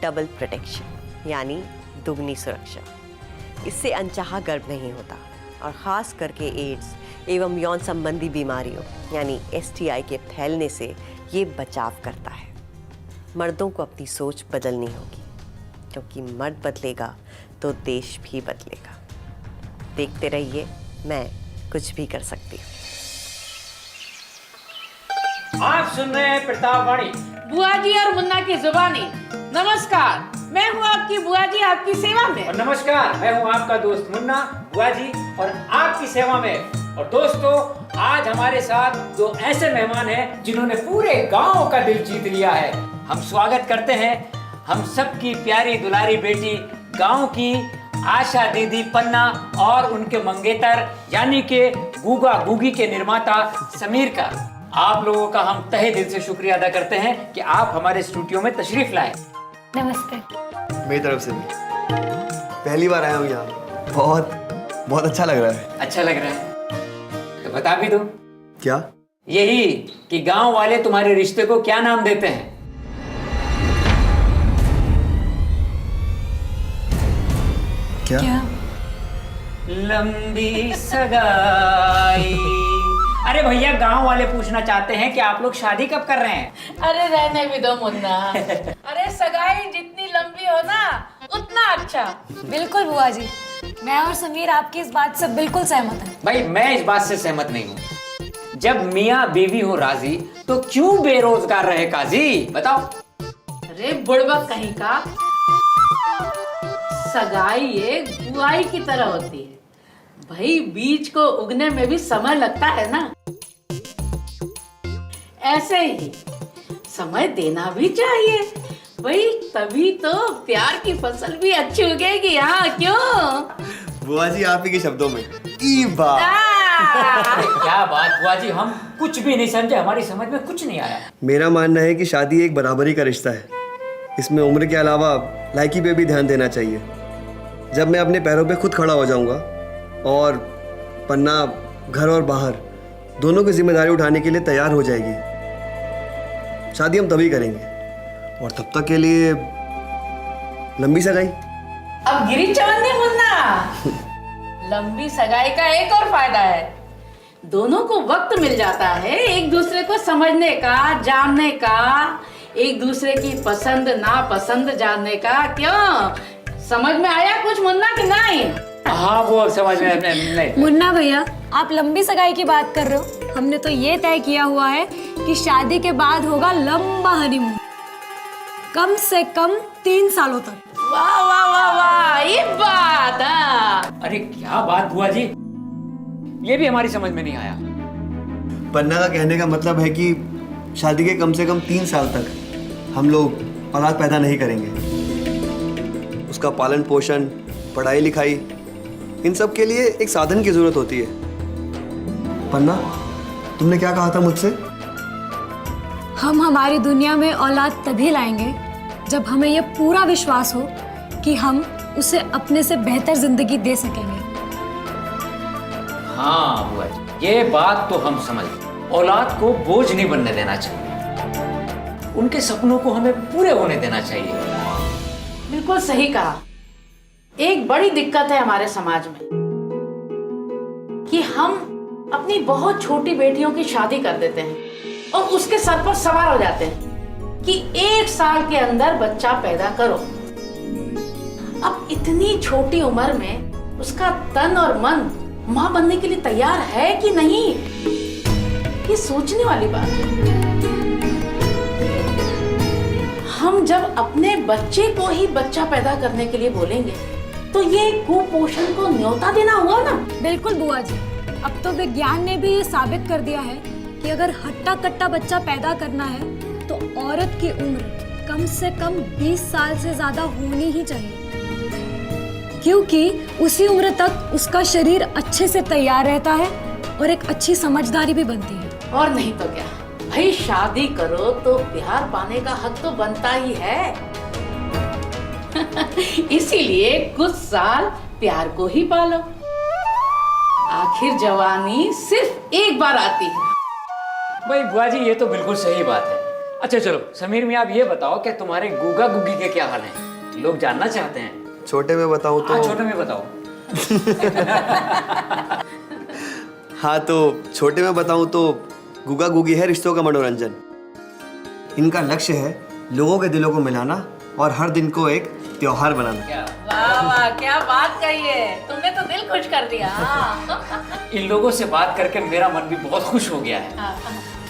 डबल प्रोटेक्शन, यानी दुगनी सुरक्षा। इससे अनचाहा गर्भ नहीं होता और ख़ास करके एड्स एवं यौन संबंधी बीमारियों यानी STI के फैलने से ये बचाव करता है। मर्दों को अपनी सोच बदलनी होगी, क्योंकि मर्द बदलेगा तो देश भी बदलेगा। देखते रहिए, मैं कुछ भी कर सकती हूँ। आप सुन रहे हैं प्रतापवाणी, बुआ जी और मुन्ना की जुबानी। नमस्कार, मैं हूँ आपकी बुआ जी, आपकी सेवा में। और नमस्कार, मैं हूँ आपका दोस्त मुन्ना, बुआ जी और आपकी सेवा में। और दोस्तों, आज हमारे साथ 2 ऐसे मेहमान हैं जिन्होंने पूरे गांव का दिल जीत लिया है। हम स्वागत करते हैं हम सबकी प्यारी दुलारी बेटी गांव की आशा दीदी पन्ना और उनके मंगेतर यानी के गूगा गूगी के निर्माता समीर का। आप लोगों का हम तहे दिल से शुक्रिया अदा करते हैं कि आप हमारे स्टूडियो में तशरीफ लाए। नमस्ते। मेरी तरफ से भी पहली बार आया हूँ यहाँ, बहुत अच्छा लग रहा है। अच्छा लग रहा है तो बता भी दो। क्या? यही कि गांव वाले तुम्हारे रिश्ते को क्या नाम देते हैं? क्या? लंबी सगाई अरे भैया, गांव वाले पूछना चाहते हैं कि आप लोग शादी कब कर रहे हैं? अरे रहने भी दो मुन्ना। अरे सगाई जितनी लंबी हो ना उतना अच्छा। बिल्कुल बुआ जी, मैं और समीर आपकी इस बात से बिल्कुल सहमत हैं। भाई मैं इस बात से सहमत नहीं हूँ। जब मियाँ बीवी हो राजी तो क्यों बेरोजगार रहे काजी, बताओ। अरे बुड़बक कहीं का, सगाई एक बुआई की तरह होती है भाई, बीज को उगने में भी समय लगता है ना, ऐसे ही समय देना भी चाहिए भाई, तभी तो प्यार की फसल भी अच्छी उगेगी। हाँ क्यों? बुआ जी आप ही के शब्दों में ई बात। क्या बात बुआ जी, हम कुछ भी नहीं समझे, हमारी समझ में कुछ नहीं आया। मेरा मानना है कि शादी एक बराबरी का रिश्ता है, इसमें उम्र के अलावा लायकी पे भी ध्यान देना चाहिए। जब मैं अपने पैरों पे खुद खड़ा हो जाऊंगा और पन्ना घर और बाहर दोनों की जिम्मेदारी उठाने के लिए तैयार हो जाएगी, शादी हम तभी करेंगे, और तब तक के लिए लंबी सगाई। अब गिरी चवन्नी मुन्ना, लंबी सगाई का एक और फायदा है, दोनों को वक्त मिल जाता है एक दूसरे को समझने का, जानने का, एक दूसरे की पसंद नापसंद जानने का। क्यों, समझ में आया कुछ मुन्ना कि नहीं? हाँ वो समझ में नहीं। मुन्ना भैया, आप लंबी सगाई की बात कर रहे हो, हमने तो ये तय किया हुआ है कि शादी के बाद होगा लंबा हनीमून, कम से कम 3 सालों तक। वाह वाह वाह वाह, ये बात। अरे क्या बात बुआ जी, ये भी हमारी समझ में नहीं आया। पन्ना का कहने का मतलब है कि शादी के कम से कम 3 साल तक हम लोग औलाद पैदा नहीं करेंगे। उसका पालन पोषण, पढ़ाई लिखाई, इन सब के लिए एक साधन की जरूरत होती है। पन्ना, तुमने क्या कहा था मुझसे? हम हमारी दुनिया में औलाद तभी लाएंगे जब हमें यह पूरा विश्वास हो कि हम उसे अपने से बेहतर जिंदगी दे सकेंगे। हाँ बुआ जी, ये बात तो हम समझ गए। औलाद को बोझ नहीं बनने देना चाहिए, उनके सपनों को हमें पूरे होने देना चाहिए। बिल्कुल सही कहा। एक बड़ी दिक्कत है हमारे समाज में कि हम अपनी बहुत छोटी बेटियों की शादी कर देते हैं और उसके सर पर सवार हो जाते हैं कि 1 साल के अंदर बच्चा पैदा करो। अब इतनी छोटी उम्र में उसका तन और मन मां बनने के लिए तैयार है कि नहीं, ये सोचने वाली बात है। हम जब अपने बच्चे को ही बच्चा पैदा करने के लिए बोलेंगे तो ये कुपोषण को न्योता देना हुआ ना। बिल्कुल बुआ जी, अब तो विज्ञान ने भी ये साबित कर दिया है कि अगर हट्टा कट्टा बच्चा पैदा करना है तो औरत की उम्र कम से कम 20 साल से ज्यादा होनी ही चाहिए, क्योंकि उसी उम्र तक उसका शरीर अच्छे से तैयार रहता है और एक अच्छी समझदारी भी बनती है। और नहीं तो क्या भाई, शादी करो तो प्यार पाने का हक तो बनता ही है। इसीलिए कुछ साल प्यार को ही पालो, आखिर जवानी सिर्फ एक बार आती है। भाई बुआ जी, ये तो बिल्कुल सही बात है। अच्छा चलो समीर मियाँ, आप ये बताओ कि तुम्हारे गुगा गुगी के क्या हाल हैं? लोग जानना चाहते हैं। छोटे में बताऊं तो? हाँ छोटे में बताओ। हाँ तो छोटे में बताऊं तो गुगा गुगी है रिश्तों का मनोरंजन। इनका लक्ष्य है लोगों के दिलों को मिलाना और हर दिन को एक त्योहार बनाना। वाह वाह, क्या बात कही है तुमने, तो दिल खुश कर दिया। इन लोगों से बात करके मेरा मन भी बहुत खुश हो गया है।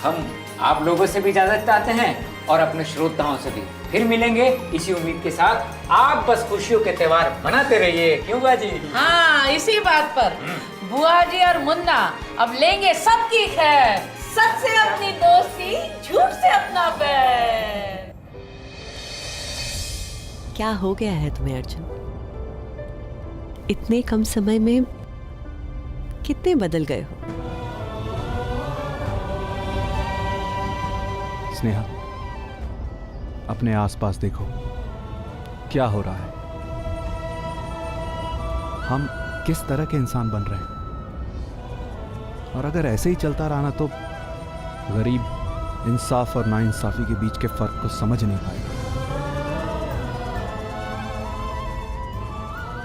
हम आप लोगों से भी इजाजत चाहते हैं और अपने श्रोताओं से भी। फिर मिलेंगे इसी उम्मीद के साथ। आप बस खुशियों के त्योहार मनाते रहिए। क्यों बुआ जी? हाँ, इसी बात पर बुआ जी और मुन्ना अब लेंगे सबकी खैर। सच से अपनी दोस्ती, झूठ से अपना बैर। क्या हो गया है तुम्हें अर्जुन? इतने कम समय में कितने बदल गए हो? स्नेहा, अपने आसपास देखो क्या हो रहा है। हम किस तरह के इंसान बन रहे हैं, और अगर ऐसे ही चलता रहा ना तो गरीब इंसाफ और नाइंसाफी के बीच के फर्क को समझ नहीं पाएगा।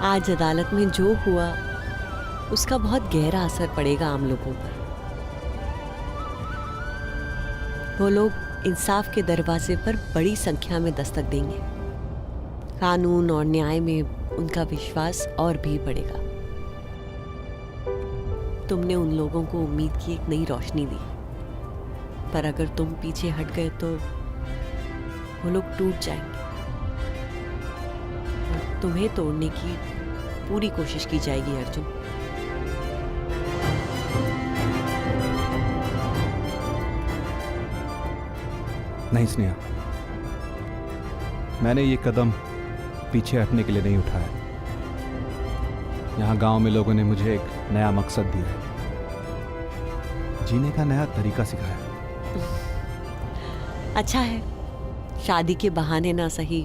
आज अदालत में जो हुआ उसका बहुत गहरा असर पड़ेगा आम लोगों पर। वो लोग इंसाफ के दरवाजे पर बड़ी संख्या में दस्तक देंगे। कानून और न्याय में उनका विश्वास और भी बढ़ेगा। तुमने उन लोगों को उम्मीद की एक नई रोशनी दी, पर अगर तुम पीछे हट गए तो वो लोग टूट जाएंगे। और तुम्हें तोड़ने की पूरी कोशिश की जाएगी अर्जुन। नहीं स्नेहा, मैंने ये कदम पीछे हटने के लिए नहीं उठाया। यहाँ गांव में लोगों ने मुझे एक नया मकसद दिया है, जीने का नया तरीका सिखाया। अच्छा है, शादी के बहाने ना सही,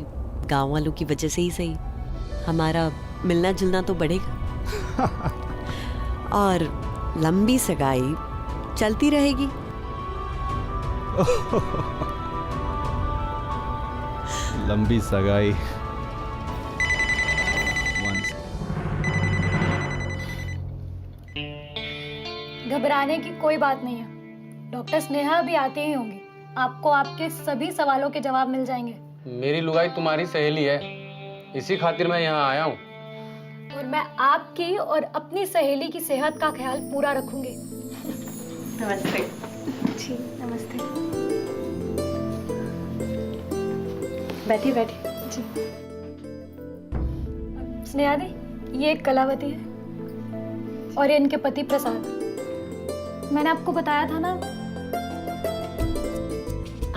गांव वालों की वजह से ही सही, हमारा मिलना जुलना तो बढ़ेगा। और लंबी सगाई चलती रहेगी। लंबी सगाई। घबराने की कोई बात नहीं है, डॉक्टर स्नेहा भी आते ही होंगे, आपको आपके सभी सवालों के जवाब मिल जाएंगे। मेरी लुगाई तुम्हारी सहेली है, इसी खातिर मैं यहाँ आया हूँ। और मैं आपकी और अपनी सहेली की सेहत का ख्याल पूरा रखूंगी। नमस्ते। जी नमस्ते। बैठिए बैठिए। जी। स्नेहा दी, ये एक कलावती है और ये इनके पति प्रसाद। मैंने आपको बताया था ना।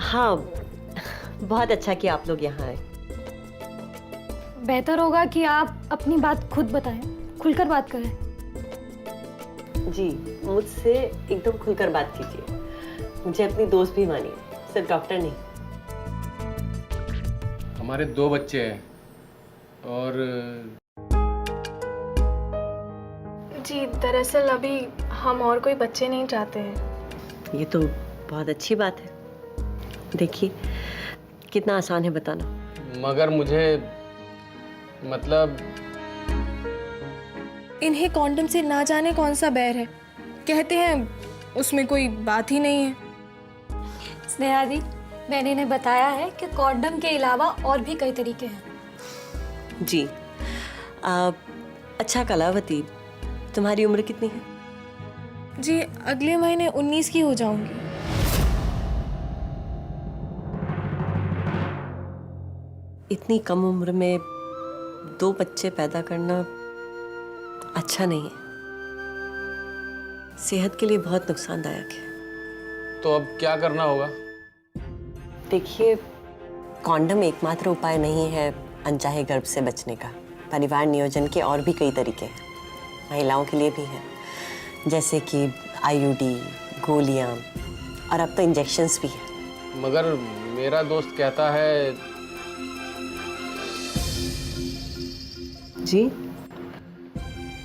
हाँ, बहुत अच्छा कि आप लोग यहाँ आए। बेहतर होगा कि आप अपनी बात खुद बताएं, खुलकर बात करें। जी, मुझसे एकदम खुलकर बात कीजिए। मुझे अपनी दोस्त भी मानिए, सिर्फ डॉक्टर नहीं। हमारे 2 बच्चे हैं और जी दरअसल अभी हम और कोई बच्चे नहीं चाहते हैं। ये तो बहुत अच्छी बात है। देखिए कितना आसान है बताना। मगर मुझे मतलब इन्हें कॉन्डम से ना जाने कौन सा बैर है, कहते हैं उसमें कोई बात ही नहीं है। स्नेहा दी, मैंने इन्हें बताया है कि कॉन्डम के अलावा और भी कई तरीके हैं। जी अच्छा कलावती, तुम्हारी उम्र कितनी है? जी अगले महीने 19 की हो जाऊंगी। इतनी कम उम्र में 2 बच्चे पैदा करना अच्छा नहीं है, सेहत के लिए बहुत नुकसानदायक है। तो अब क्या करना होगा? देखिए, कॉन्डम एकमात्र उपाय नहीं है अनचाहे गर्भ से बचने का। परिवार नियोजन के और भी कई तरीके हैं, महिलाओं के लिए भी हैं, जैसे कि आईयूडी, गोलियां और अब तो इंजेक्शन्स भी हैं। मगर मेरा दोस्त कहता है। जी?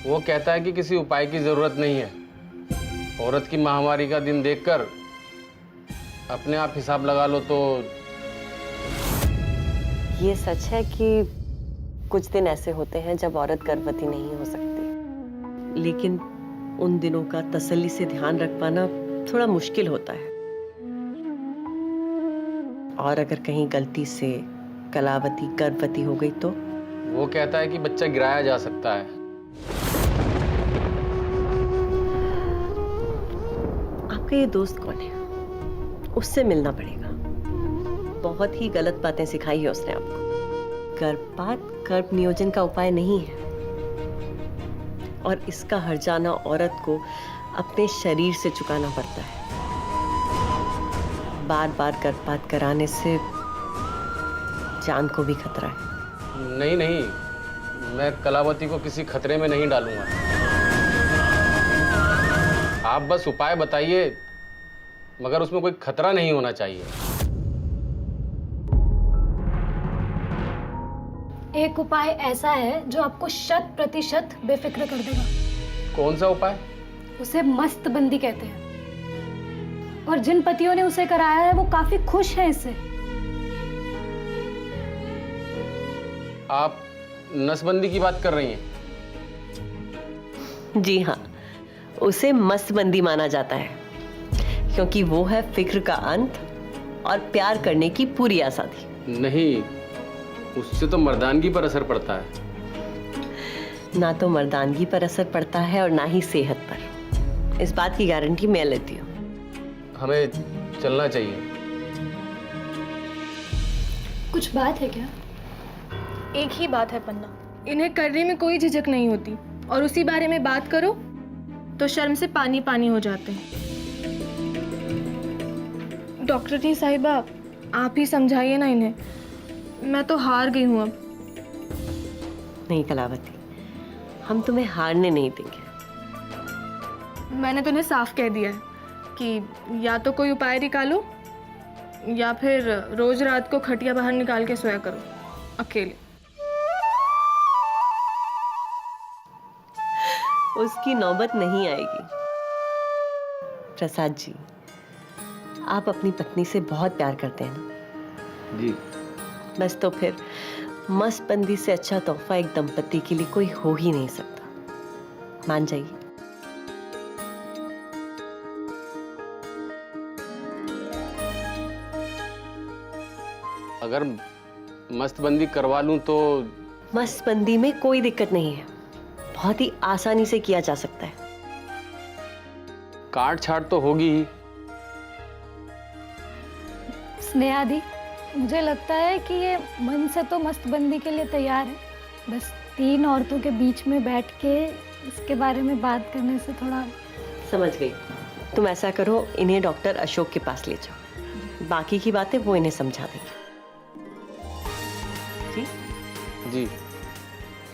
वो कहता है कि किसी उपाय की जरूरत नहीं है। औरत की महामारी का दिन देखकर अपने आप हिसाब लगा लो तो। ये सच है कि कुछ दिन ऐसे होते हैं जब औरत गर्भवती नहीं हो सकती, लेकिन उन दिनों का तसल्ली से ध्यान रख पाना थोड़ा मुश्किल होता है। और अगर कहीं गलती से कलावती गर्भवती हो गई तो? वो कहता है कि बच्चा गिराया जा सकता है। आपका ये दोस्त कौन है? उससे मिलना पड़ेगा। बहुत ही गलत बातें सिखाई है उसने आपको। गर्भपात गर्भ नियोजन का उपाय नहीं है, और इसका हर्जाना औरत को अपने शरीर से चुकाना पड़ता है। बार बार गर्भपात कराने से जान को भी खतरा है। नहीं नहीं, मैं कलावती को किसी खतरे में नहीं डालूंगा। आप बस उपाय बताइए, मगर उसमें कोई खतरा नहीं होना चाहिए। एक उपाय ऐसा है जो आपको 100% बेफिक्र कर देगा। कौन सा उपाय? उसे मस्तबंदी कहते हैं, और जिन पतियों ने उसे कराया है वो काफी खुश हैं इससे। आप नसबंदी की बात कर रही हैं? जी हाँ, उसे मस्तबंदी माना जाता है, क्योंकि वो है फिक्र का अंत और प्यार करने की पूरी आज़ादी। नहीं, उससे तो मर्दानगी पर असर पड़ता है। ना तो मर्दानगी पर असर पड़ता है और ना ही सेहत पर। इस बात की गारंटी मैं लेती हूँ। हमें चलना चाहिए। कुछ बात है क्या? एक ही बात है पन्ना, इन्हें करने में कोई झिझक नहीं होती और उसी बारे में बात करो तो शर्म से पानी पानी हो जाते हैं। डॉक्टर जी साहिबा, आप ही समझाइए ना इन्हें, मैं तो हार गई हूँ अब। नहीं कलावती, हम तुम्हें हारने नहीं देंगे। मैंने तो उन्हें साफ कह दिया है कि या तो कोई उपाय निकालो या फिर रोज रात को खटिया बाहर निकाल के सोया करो अकेले। उसकी नौबत नहीं आएगी। प्रसाद जी, आप अपनी पत्नी से बहुत प्यार करते हैं ना? जी। बस तो फिर मस्तबंदी से अच्छा तोहफा एक दंपति के लिए कोई हो ही नहीं सकता। मान जाइए। अगर मस्तबंदी करवा लूं तो? मस्तबंदी में कोई दिक्कत नहीं है, बहुत ही आसानी से किया जा सकता है। काट छाट तो होगी ही। स्नेहा दी, मुझे लगता है कि ये मन से तो मस्तबंदी के लिए तैयार है, बस 3 औरतों के बीच में बैठ के इसके बारे में बात करने से थोड़ा। समझ गई। तुम ऐसा करो, इन्हें डॉक्टर अशोक के पास ले जाओ, बाकी की बातें वो इन्हें समझा देंगे। जी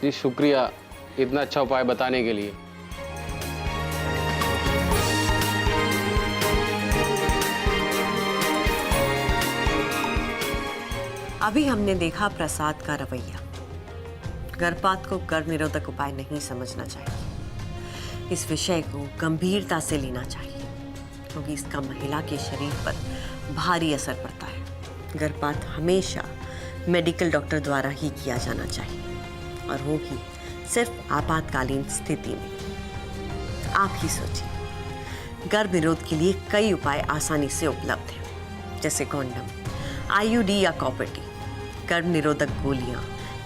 जी, शुक्रिया इतना अच्छा उपाय बताने के लिए। अभी हमने देखा प्रसाद का रवैया। गर्भपात को गर्भ निरोधक उपाय नहीं समझना चाहिए। इस विषय को गंभीरता से लेना चाहिए क्योंकि इसका महिला के शरीर पर भारी असर पड़ता है। गर्भपात हमेशा मेडिकल डॉक्टर द्वारा ही किया जाना चाहिए और वो भी सिर्फ आपातकालीन स्थिति में। आप ही सोचिए, गर्भ निरोध के लिए कई उपाय आसानी से उपलब्ध हैं, जैसे कॉन्डम, आईयूडी या कॉपर टी, गर्भ निरोधक गोलियां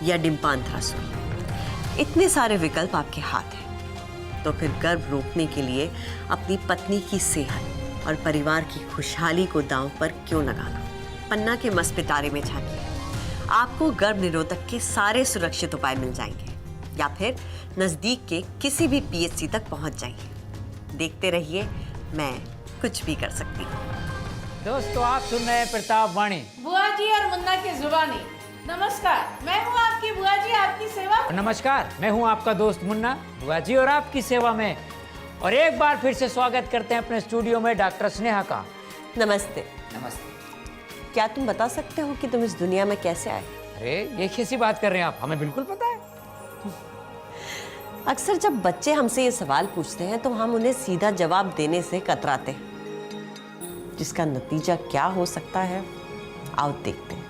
या डिम्बांतरा सुई। इतने सारे विकल्प आपके हाथ हैं, तो फिर गर्भ रोकने के लिए अपनी पत्नी की सेहत और परिवार की खुशहाली को दांव पर क्यों लगाना। पन्ना के मस्त पिटारे में झांकिए, आपको गर्भ निरोधक के सारे सुरक्षित उपाय मिल जाएंगे, या फिर नजदीक के किसी भी पीएचसी तक पहुंच जाइए। देखते रहिए, मैं कुछ भी कर सकती हूँ। दोस्तों, आप सुन रहे हैं प्रताप वाणी। बुआ जी और मुन्ना की जुबानी। नमस्कार, मैं हूँ आपकी बुआ जी, आपकी सेवा। नमस्कार, मैं हूँ आपका दोस्त मुन्ना, बुआ जी और आपकी सेवा में। और एक बार फिर से स्वागत करते हैं अपने स्टूडियो में डॉक्टर स्नेहा का। नमस्ते। नमस्ते। क्या तुम बता सकते हो कि तुम इस दुनिया में कैसे आए? अरे ये कैसी बात कर रहे हैं आप, हमें बिल्कुल पता है। अक्सर जब बच्चे हमसे ये सवाल पूछते हैं तो हम उन्हें सीधा जवाब देने से कतराते हैं, जिसका नतीजा क्या हो सकता है आओ देखते हैं।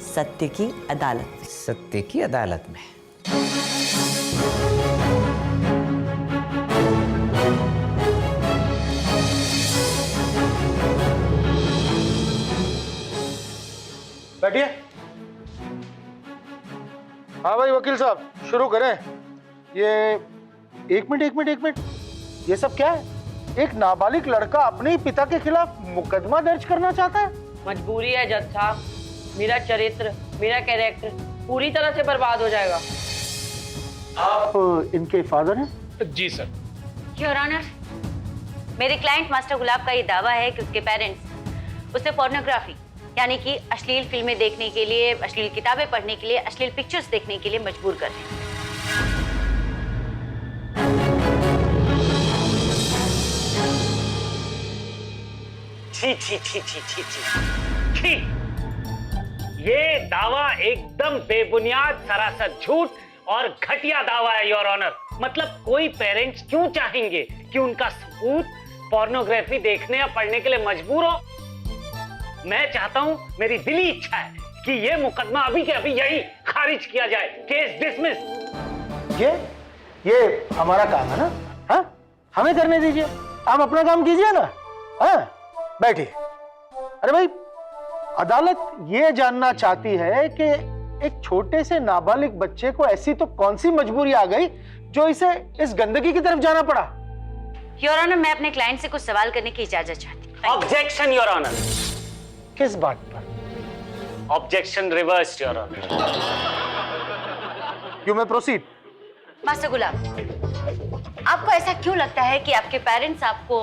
सत्य की अदालत। सत्य की अदालत में। बैठिए। हाँ भाई वकील साहब, शुरू करें। ये एक मिनट, ये सब क्या है? एक नाबालिग लड़का अपने ही पिता के खिलाफ मुकदमा दर्ज करना चाहता है? मजबूरी है जज साहब, मेरा चरित्र, मेरा कैरेक्टर पूरी तरह से बर्बाद हो जाएगा। आप इनके फादर हैं? जी सर। योर ऑनर, मेरे क्लाइंट मास्टर गुलाब का ये दावा है कि उसके पेरेंट्स उसे पोर्नोग्राफी यानी कि अश्लील फिल्में देखने के लिए, अश्लील किताबें पढ़ने के लिए, अश्लील पिक्चर्स देखने के लिए मजबूर कर रहे हैं। छी। ये दावा एकदम बेबुनियाद, सरासर झूठ और घटिया दावा है योर ऑनर। मतलब कोई पेरेंट्स क्यों चाहेंगे कि उनका सपूत पोर्नोग्राफी देखने या पढ़ने के लिए मजबूर हो? मैं चाहता हूं, मेरी दिली इच्छा है कि ये मुकदमा अभी के अभी यही खारिज किया जाए। Case dismiss. ये हमारा काम है ना? हाँ, हमें करने दीजिए, आप अपना काम कीजिए ना। हाँ, बैठिए। अरे भाई, अदालत ये जानना चाहती है कि एक छोटे से नाबालिग बच्चे को ऐसी तो कौन सी मजबूरी आ गई जो इसे इस गंदगी की तरफ जाना पड़ा। योर ऑनर, मैं अपने क्लाइंट से कुछ सवाल करने की इजाजत चाहती हूँ। Objection your honour. किस बात पर? Objection reverse your honour. You may proceed. Master Gulab, आपको ऐसा क्यों लगता है कि आपके पेरेंट्स आपको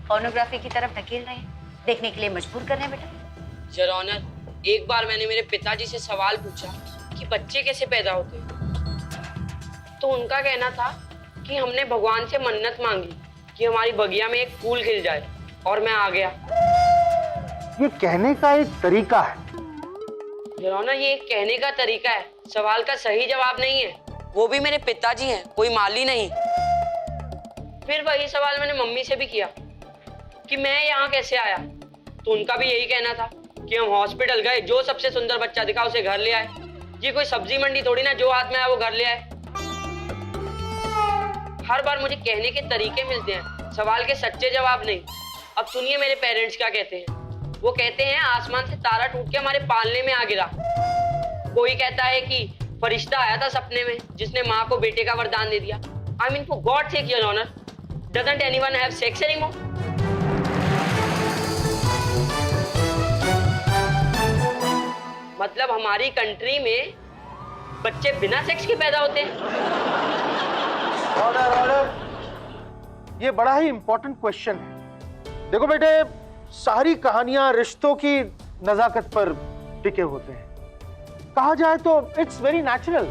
पोर्नोग्राफी की तरफ धकेल रहे हैं, देखने के लिए मजबूर कर रहे हैं? बेटा योर ऑनर, एक बार मैंने मेरे पिताजी से सवाल पूछा कि बच्चे कैसे पैदा होते हैं, तो उनका कहना था कि हमने भगवान से मन्नत मांगी कि हमारी बगिया में एक फूल खिल जाए, और मैं आ गया। ये कहने का एक तरीका है योर ऑनर, ये एक कहने का तरीका है, सवाल का सही जवाब नहीं है। वो भी मेरे पिताजी हैं, कोई माली नहीं। फिर वही सवाल मैंने मम्मी से भी किया कि मैं यहाँ कैसे आया, तो उनका भी यही कहना था कि हम हॉस्पिटल गए, जो सबसे सुंदर बच्चा दिखा उसे घर ले आए। ये कोई सब्जी मंडी थोड़ी ना, जो हाथ में आया वो घर ले आए। हर बार मुझे कहने के तरीके मिलते हैं, सवाल के सच्चे जवाब नहीं। अब सुनिए मेरे पेरेंट्स क्या कहते हैं। वो कहते हैं आसमान से तारा टूट के हमारे पालने में आ गिरा। कोई कहता है कि फरिश्ता आया था सपने में जिसने माँ को बेटे का वरदान दे दिया। I mean, for God's sake, Your Honor, doesn't anyone have sex anymore? मतलब हमारी कंट्री में बच्चे बिना सेक्स के पैदा होते हैं? ऑर्डर ऑर्डर, ये बड़ा ही इंपॉर्टेंट क्वेश्चन है। देखो बेटे, सारी कहानियां रिश्तों की नजाकत पर टिके होते हैं। कहा जाए तो it's very natural.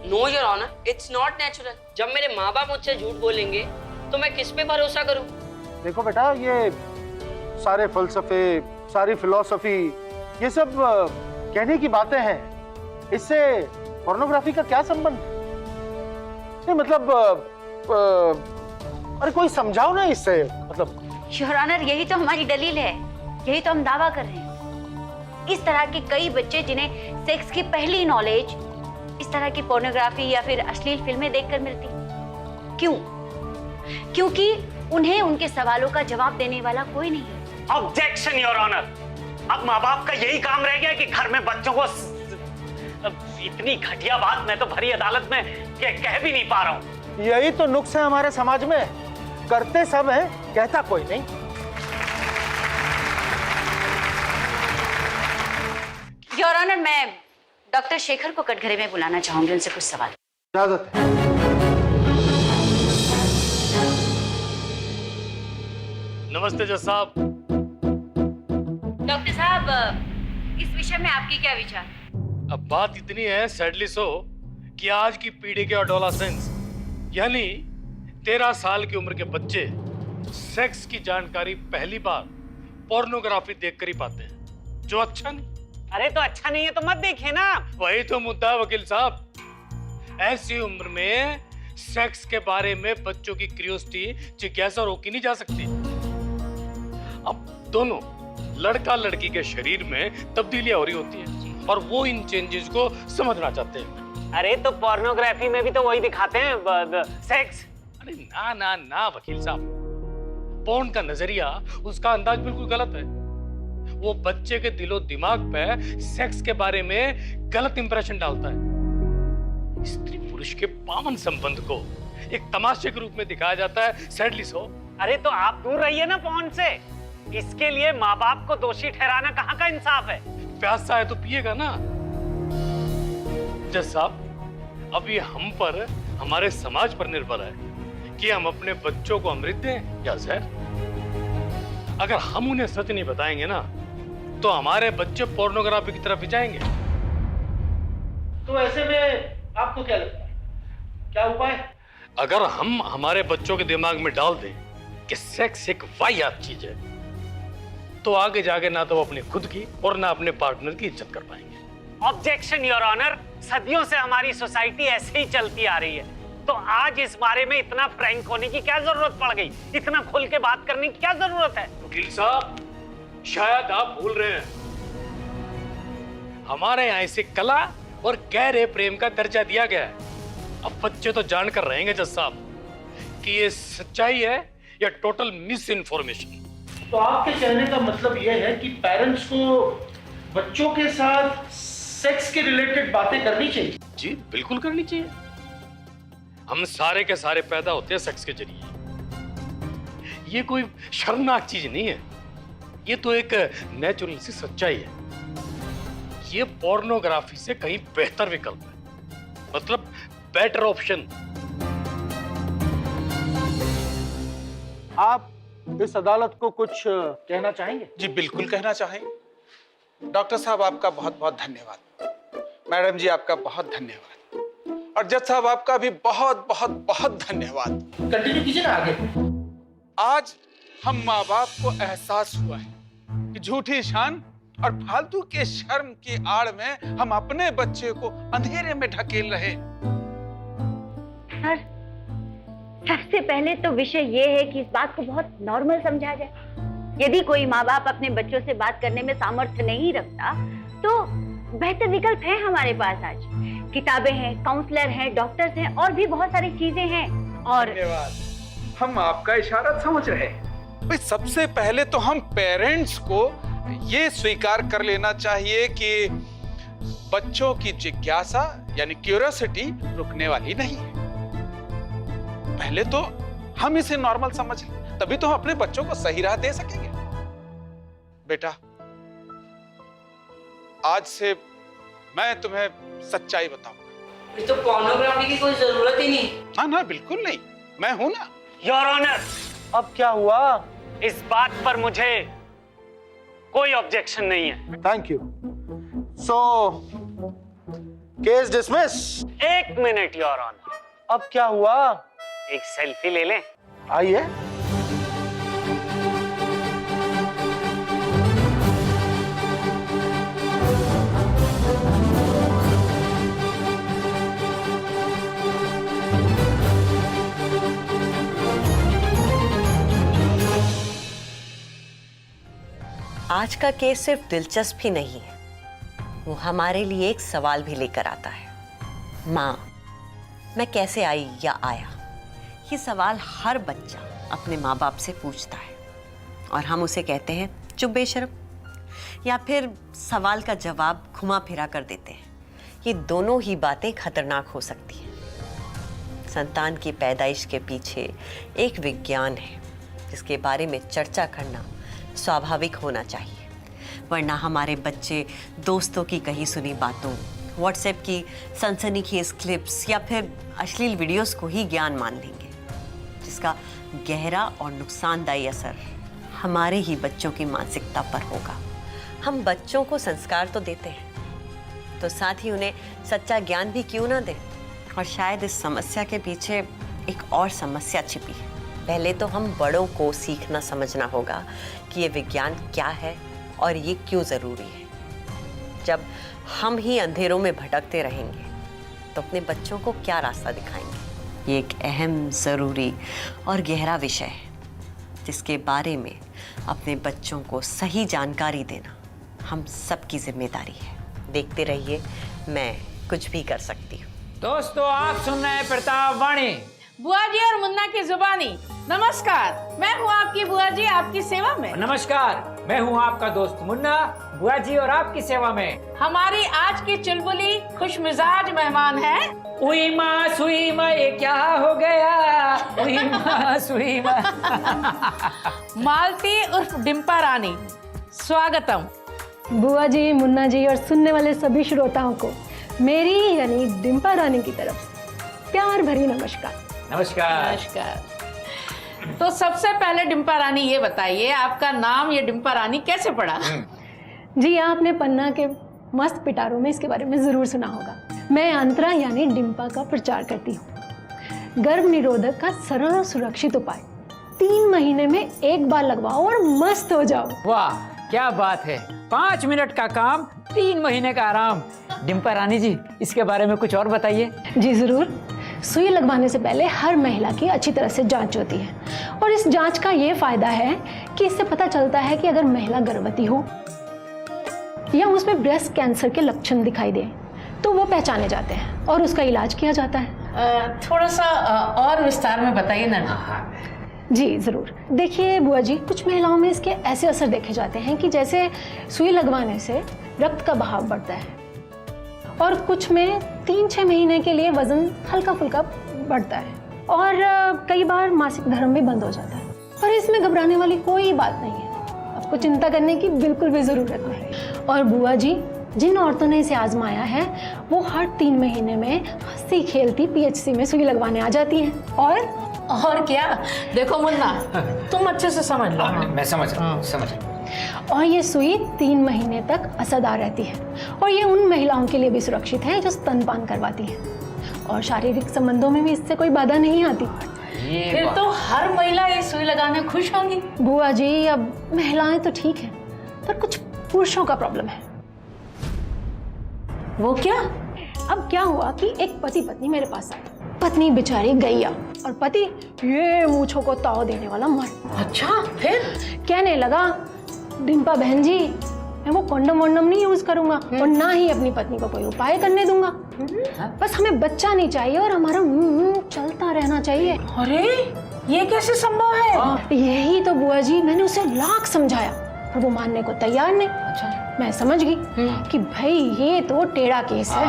No your honour, it's not natural. जब मेरे माँ बाप मुझसे झूठ बोलेंगे तो मैं किस पे भरोसा करूं? देखो बेटा, ये सारे फलसफे, सारी फिलॉसफी, ये सब कहने की बातें हैं। इससे पोर्नोग्राफी का क्या संबंध? नहीं मतलब अरे कोई समझाओ ना इससे, मतलब। योर ऑनर, यही तो हमारी दलील है, यही तो हम दावा कर रहे हैं। इस तरह के कई बच्चे जिन्हें सेक्स की पहली नॉलेज इस तरह की पोर्नोग्राफी या फिर अश्लील फिल्में देखकर मिलती। क्यों? क्योंकि उन्हें उनके सवालों का जवाब देने वाला कोई नहीं है। Objection your honour. अब माँ बाप का यही काम रह गया कि घर में बच्चों को इतनी घटिया बात मैं तो भरी अदालत में कह भी नहीं पा रहा हूँ। यही तो नुक्स है हमारे समाज में, करते सब है, कहता कोई नहीं। योर ऑनर, मैं डॉक्टर शेखर को कटघरे में बुलाना चाहूंगी, उनसे कुछ सवाल। इजाजत है। नमस्ते जज साहब। डॉक्टर साहब, इस विषय में आपकी क्या विचार? अब बात इतनी है सैडली सो कि आज की पीढ़ी के एडोलेसेंस यानी 13 साल की उम्र के बच्चे सेक्स की जानकारी पहली बार पोर्नोग्राफी देखकर ही पाते हैं, जो अच्छा नहीं। अरे तो अच्छा नहीं है तो मत देखिए ना। वही तो मुद्दा है वकील साहब। ऐसी उम्र में सेक्स के बारे में बच्चों की क्यूरियोसिटी, जिज्ञासा रोकी नहीं जा सकती। अब दोनों लड़का लड़की के शरीर में तब्दीलियां हो रही होती हैं और वो इन चेंजेस को समझना चाहते हैं। अरे तो पोर्नोग्राफी में भी तो वही दिखाते हैं, सेक्स। अरे ना ना ना वकील साहब, पोर्न का नजरिया, उसका अंदाज बिल्कुल गलत है। वो बच्चे के दिलो दिमाग पे सेक्स के बारे में गलत इंप्रेशन डालता है। स्त्री पुरुष के पावन संबंध को एक तमाशे के रूप में दिखाया जाता है, सैडली सो। अरे तो आप दूर रहिए ना पोर्न से। इसके लिए माँ बाप को दोषी ठहराना कहाँ का इंसाफ है? प्यासा है तो पिएगा ना। जज साहब, अब ये हम पर, हमारे समाज पर निर्भर है कि हम अपने बच्चों को अमृत दें या जहर। अगर हम उन्हें सच नहीं बताएंगे ना, तो हमारे बच्चे पोर्नोग्राफी की तरफ ही जाएंगे। तो ऐसे में आपको क्या लगता है, क्या उपाय? अगर हम हमारे बच्चों के दिमाग में डाल दें कि सेक्स एक वाहियात चीज है, तो आगे जाके ना तो वो अपनी खुद की और ना अपने पार्टनर की इज्जत कर पाएंगे। Objection your honour. सदियों से हमारी सोसाइटी ऐसे ही चलती आ रही है, तो आज इस बारे में इतना फ्रैंक होने की क्या जरूरत पड़ गई? इतना खुल के बात करने की क्या जरूरत है? वकील साहब, शायद आप भूल रहे हैं, हमारे यहाँ इसे कला और गहरे प्रेम का दर्जा दिया गया है। अब बच्चे तो जानकर रहेंगे जज साहब कि ये सच्चाई है या टोटल मिस इन्फॉर्मेशन। तो आपके कहने का मतलब यह है कि पेरेंट्स को बच्चों के साथ सेक्स के रिलेटेड बातें करनी चाहिए? जी बिल्कुल करनी चाहिए। हम सारे के सारे पैदा होते हैं सेक्स के जरिए। ये कोई शर्मनाक चीज नहीं है, ये तो एक नेचुरल सी सच्चाई है। ये पोर्नोग्राफी से कहीं बेहतर विकल्प है, मतलब बेटर ऑप्शन। आप इस अदालत को कुछ कहना चाहेंगे? जी बिल्कुल कहना चाहेंगे। डॉक्टर साहब आपका बहुत बहुत धन्यवाद, मैडम जी आपका बहुत धन्यवाद, और जज साहब आपका भी बहुत बहुत बहुत धन्यवाद। कंटिन्यू कीजिए ना आगे। आज हम माँ बाप को एहसास हुआ है कि झूठी शान और फालतू के शर्म की आड़ में हम अपने बच्चे को अंधेरे में ढकेल रहे। सर, सबसे पहले तो विषय ये है कि इस बात को बहुत नॉर्मल समझा जाए। यदि कोई माँ बाप अपने बच्चों से बात करने में सामर्थ्य नहीं रखता तो बेहतर विकल्प है हमारे पास। आज किताबें हैं, काउंसलर हैं, डॉक्टर्स हैं और भी बहुत सारी चीजें हैं। और धन्यवाद, हम आपका इशारा समझ रहे हैं। भाई सबसे पहले तो हम पेरेंट्स को ये स्वीकार कर लेना चाहिए कि बच्चों की जिज्ञासा यानी क्यूरियोसिटी रुकने वाली नहीं है। पहले तो हम इसे नॉर्मल समझ लें, तभी तो हम अपने बच्चों को सही राह दे सकेंगे। बेटा, आज से मैं तुम्हें सच्चाई बताऊंगा। ये तो पोर्नोग्राफी की कोई जरूरत ही नहीं। ना ना बिल्कुल नहीं, मैं हूं ना। योर ऑनर, अब क्या हुआ? इस बात पर मुझे कोई ऑब्जेक्शन नहीं है। Thank you. So case dismiss. एक मिनट योर ऑनर। अब क्या हुआ? एक सेल्फी ले लें? आइए। आज का केस सिर्फ दिलचस्प ही नहीं है, वो हमारे लिए एक सवाल भी लेकर आता है। माँ, मैं कैसे आई या आया? ये सवाल हर बच्चा अपने माँ बाप से पूछता है और हम उसे कहते हैं चुप बेशरम, या फिर सवाल का जवाब घुमा फिरा कर देते हैं। ये दोनों ही बातें खतरनाक हो सकती हैं। संतान की पैदाइश के पीछे एक विज्ञान है जिसके बारे में चर्चा करना स्वाभाविक होना चाहिए, वरना हमारे बच्चे दोस्तों की कही सुनी बातों, व्हाट्सएप की सनसनीखेज क्लिप्स या फिर अश्लील वीडियोस को ही ज्ञान मान लेंगे, जिसका गहरा और नुकसानदायी असर हमारे ही बच्चों की मानसिकता पर होगा। हम बच्चों को संस्कार तो देते हैं, तो साथ ही उन्हें सच्चा ज्ञान भी क्यों ना दें? और शायद इस समस्या के पीछे एक और समस्या छिपी है। पहले तो हम बड़ों को सीखना समझना होगा कि ये विज्ञान क्या है और ये क्यों ज़रूरी है। जब हम ही अंधेरों में भटकते रहेंगे तो अपने बच्चों को क्या रास्ता दिखाएंगे? ये एक अहम, ज़रूरी और गहरा विषय है जिसके बारे में अपने बच्चों को सही जानकारी देना हम सबकी जिम्मेदारी है। देखते रहिए, मैं कुछ भी कर सकती हूँ। दोस्तों, आप सुन रहे हैं प्रताप वाणी, बुआ जी और मुन्ना की जुबानी। नमस्कार, मैं हूँ आपकी बुआ जी, आपकी सेवा में। नमस्कार, मैं हूँ आपका दोस्त मुन्ना, बुआ जी और आपकी सेवा में। हमारी आज की चुलबुली खुश मिजाज मेहमान है उई माँ सुई माँ, ये क्या हो गया? उई माँ सुई माँ। मालती उर्फ डिम्पा रानी, स्वागतम। बुआ जी, मुन्ना जी और सुनने वाले सभी श्रोताओं को मेरी यानी डिम्पा रानी की तरफ से प्यार भरी नमस्कार। नमस्कार। नमस्कार। तो सबसे पहले डिम्पा रानी ये बताइए, आपका नाम ये डिम्पा रानी कैसे पड़ा? जी, आपने पन्ना के मस्त पिटारों में इसके बारे में जरूर सुना होगा। मैं अंतरा यानी डिम्पा का प्रचार करती हूँ। गर्भ निरोधक का सरल और सुरक्षित उपाय 3 महीने में एक बार लगवाओ और मस्त हो जाओ। वाह, क्या बात है! 5 मिनट का काम, 3 महीने का आराम। डिम्पा रानी जी, इसके बारे में कुछ और बताइए। जी जरूर। सुई लगवाने से पहले हर महिला की अच्छी तरह से जांच होती है और इस जांच का ये फायदा है कि इससे पता चलता है कि अगर महिला गर्भवती हो या उसमें ब्रेस्ट कैंसर के लक्षण दिखाई दे तो वो पहचाने जाते हैं और उसका इलाज किया जाता है। थोड़ा सा और विस्तार में बताइए ना। जी ज़रूर। देखिए बुआ जी, कुछ महिलाओं में इसके ऐसे असर देखे जाते हैं कि जैसे सुई लगवाने से रक्त का बहाव बढ़ता है और कुछ में 3-6 महीने के लिए वजन हल्का फुल्का बढ़ता है और कई बार मासिक धर्म भी बंद हो जाता है। पर इसमें घबराने वाली कोई बात नहीं है, आपको चिंता करने की बिल्कुल भी ज़रूरत नहीं। और बुआ जी, जिन औरतों ने इसे आजमाया है वो हर 3 महीने में हंसी खेलती PHC में सुई लगवाने आ जाती हैं। और क्या, देखो मुन्ना, तुम अच्छे से समझ लो। मैं समझ रहा हूँ, समझ रहा हूँ। और ये सुई 3 महीने तक असरदार रहती है और ये उन महिलाओं के लिए भी सुरक्षित है जो स्तनपान करवाती हैं और शारीरिक संबंधों में भी इससे कोई बाधा नहीं आती। फिर तो हर महिला ये सुई लगाने खुश होंगी। बुआ जी, अब महिलाएं तो ठीक है पर कुछ पुरुषों का प्रॉब्लम है। वो क्या? अब क्या हुआ कि एक पति पत्नी मेरे पास आए। पत्नी बेचारी गैया और पति ये मूंछों को ताव देने वाला मर्द। अच्छा, फिर कहने लगा, डिम्पा बहन जी, मैं वो कंडम वंडम नहीं यूज करूंगा और ना ही अपनी पत्नी को कोई उपाय करने दूंगा। बस हमें बच्चा नहीं चाहिए और हमारा चलता रहना चाहिए। अरे ये कैसे संभव है? यही तो बुआ जी, मैंने उसे लाख समझाया पर वो मानने को तैयार नहीं। अच्छा। मैं समझ गई कि भाई ये तो टेढ़ा केस है।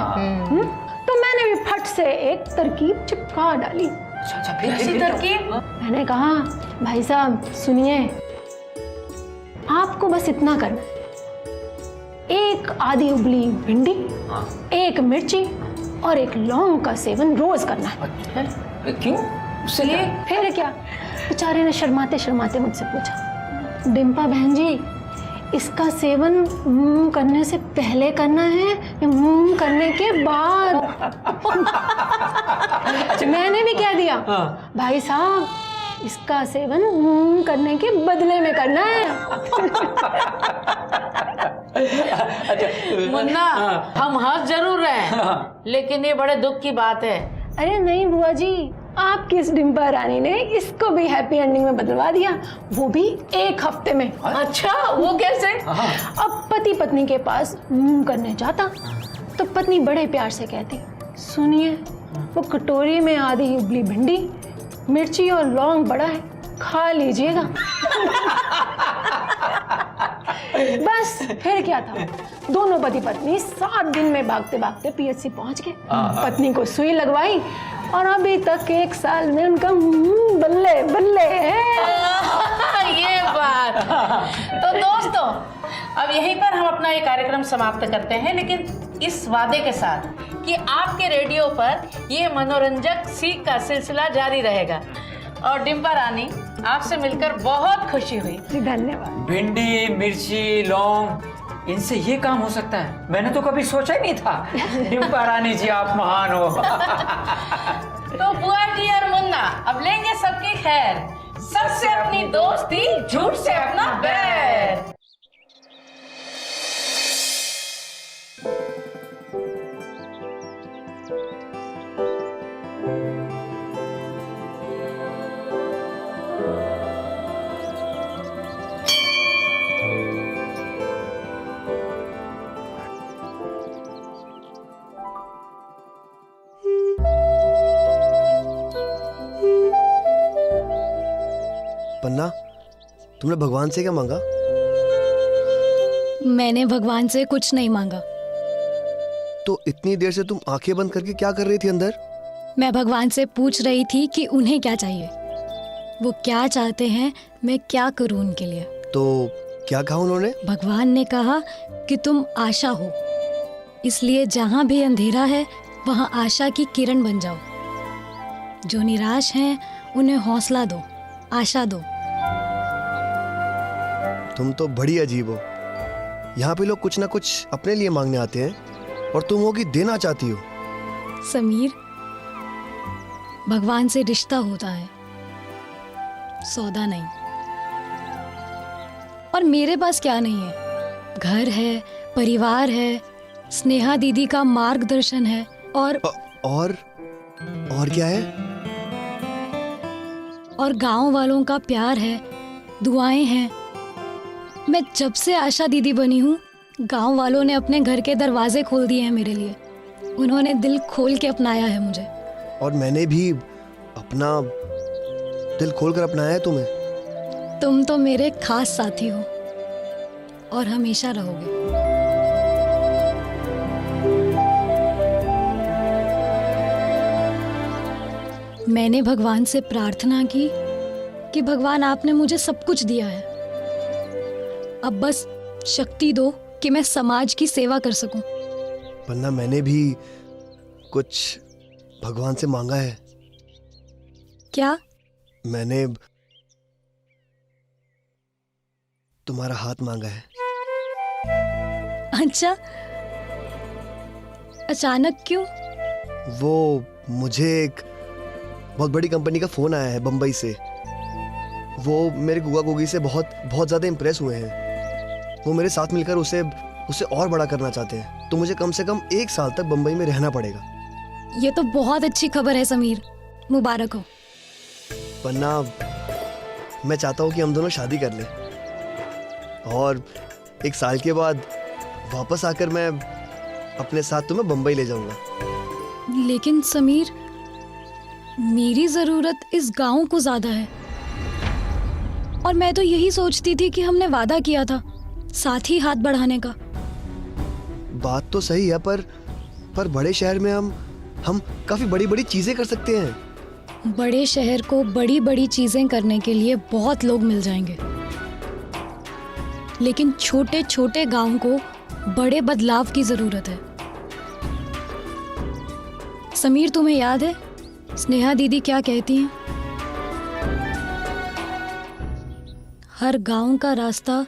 तो मैंने भी फट से एक तरकीब चिपका डाली। अच्छा, फिर ऐसी तरकीब? मैंने कहा, भाई साहब सुनिए, आपको बस इतना करना है, एक आधी उबली भिंडी, एक मिर्ची और एक लौंग का सेवन रोज करना है। क्यों? फिर क्या? बेचारे ने शर्माते शर्माते मुझसे पूछा, डिम्पा बहन जी, इसका सेवन करने से पहले करना है या करने के बाद? मैंने भी कह दिया, भाई साहब इसका सेवन करने के बदले में करना है। मुन्ना, हम हंस जरूर रहे हैं लेकिन ये बड़े दुख की बात है। अरे नहीं बुआ जी, आपकी इस डिम्पा रानी ने इसको भी हैप्पी एंडिंग में बदलवा दिया, वो भी 1 हफ्ते में। अच्छा, वो कैसे? अब पति पत्नी के पास करने जाता तो पत्नी बड़े प्यार से कहती, सुनिए, वो कटोरी में आधी उबली भिंडी, मिर्ची और लौंग बड़ा है, खा लीजिएगा। बस फिर क्या था, दोनों पति पत्नी 7 दिन में भागते भागते PHC पहुंच गए। पत्नी को सुई लगवाई और अभी तक 1 साल में उनका बल्ले बल्ले है। ये बात। तो दोस्तों, अब यहीं पर हम अपना ये कार्यक्रम समाप्त करते हैं, लेकिन इस वादे के साथ कि आपके रेडियो पर ये मनोरंजक सीख का सिलसिला जारी रहेगा। और डिम्पा रानी, आपसे मिलकर बहुत खुशी हुई। धन्यवाद। भिंडी, मिर्ची, लौंग, इनसे ये काम हो सकता है? मैंने तो कभी सोचा ही नहीं था। डिम्पा रानी जी, आप महान हो। तो बुआ जी और मुन्ना अब लेंगे सबकी खैर। सच से अपनी दोस्ती, झूठ से अपना बैर। पन्ना, तुमने भगवान से क्या मांगा? मैंने भगवान से कुछ नहीं मांगा। तो इतनी देर से तुम आंखें बंद करके क्या कर रही थी अंदर? मैं भगवान से पूछ रही थी कि उन्हें क्या चाहिए, वो क्या चाहते हैं, मैं क्या करूं उनके लिए। तो क्या कहा उन्होंने? भगवान ने कहा कि तुम आशा हो, इसलिए जहां भी अंधेरा है वहां आशा की किरण बन जाओ। जो निराश हैं उन्हें हौसला दो, आशा दो। तुम तो बड़ी अजीब हो। यहाँ पे लोग कुछ ना कुछ अपने लिए मांगने आते हैं और तुम हो कि देना चाहती हो। समीर, भगवान से रिश्ता होता है, सौदा नहीं। और मेरे पास क्या नहीं है? घर है, परिवार है, स्नेहा दीदी का मार्गदर्शन है और क्या है? और गांव वालों का प्यार है, दुआएं हैं। मैं जब से आशा दीदी बनी हूँ, गांव वालों ने अपने घर के दरवाजे खोल दिए हैं मेरे लिए। उन्होंने दिल खोल के अपनाया है मुझे। और मैंने भी अपना दिल खोलकर अपनाया है तुम्हें। तुम तो मेरे खास साथी हो और हमेशा रहोगे। मैंने भगवान से प्रार्थना की कि भगवान आपने मुझे सब कुछ दिया है, अब बस शक्ति दो कि मैं समाज की सेवा कर सकूं। पन्ना, मैंने भी कुछ भगवान से मांगा है। क्या? मैंने तुम्हारा हाथ मांगा है। अच्छा, अचानक क्यों? वो मुझे एक बहुत बड़ी कंपनी का फोन आया है बंबई से। वो मेरे गुगा गुगी से बहुत ज्यादा इंप्रेस हुए हैं। वो मेरे साथ मिलकर उसे और बड़ा करना चाहते हैं। तो मुझे कम से कम 1 साल तक बंबई में रहना पड़ेगा। ये तो बहुत अच्छी खबर है समीर, मुबारक हो। पन्ना, मैं चाहता हूँ कि हम दोनों शादी कर लें और 1 साल के बाद वापस आकर मैं अपने साथ तुम्हें बंबई ले जाऊंगा। लेकिन समीर, मेरी जरूरत इस गांव को ज्यादा है और मैं तो यही सोचती थी कि हमने वादा किया था साथ ही हाथ बढ़ाने का। बात तो सही है, पर बड़े शहर में हम काफी बड़ी चीजें कर सकते हैं। बड़े शहर को बड़ी चीजें करने के लिए बहुत लोग मिल जाएंगे, लेकिन छोटे छोटे गांव को बड़े बदलाव की जरूरत है। समीर, तुम्हें याद है स्नेहा दीदी क्या कहती हैं? हर गांव का रास्ता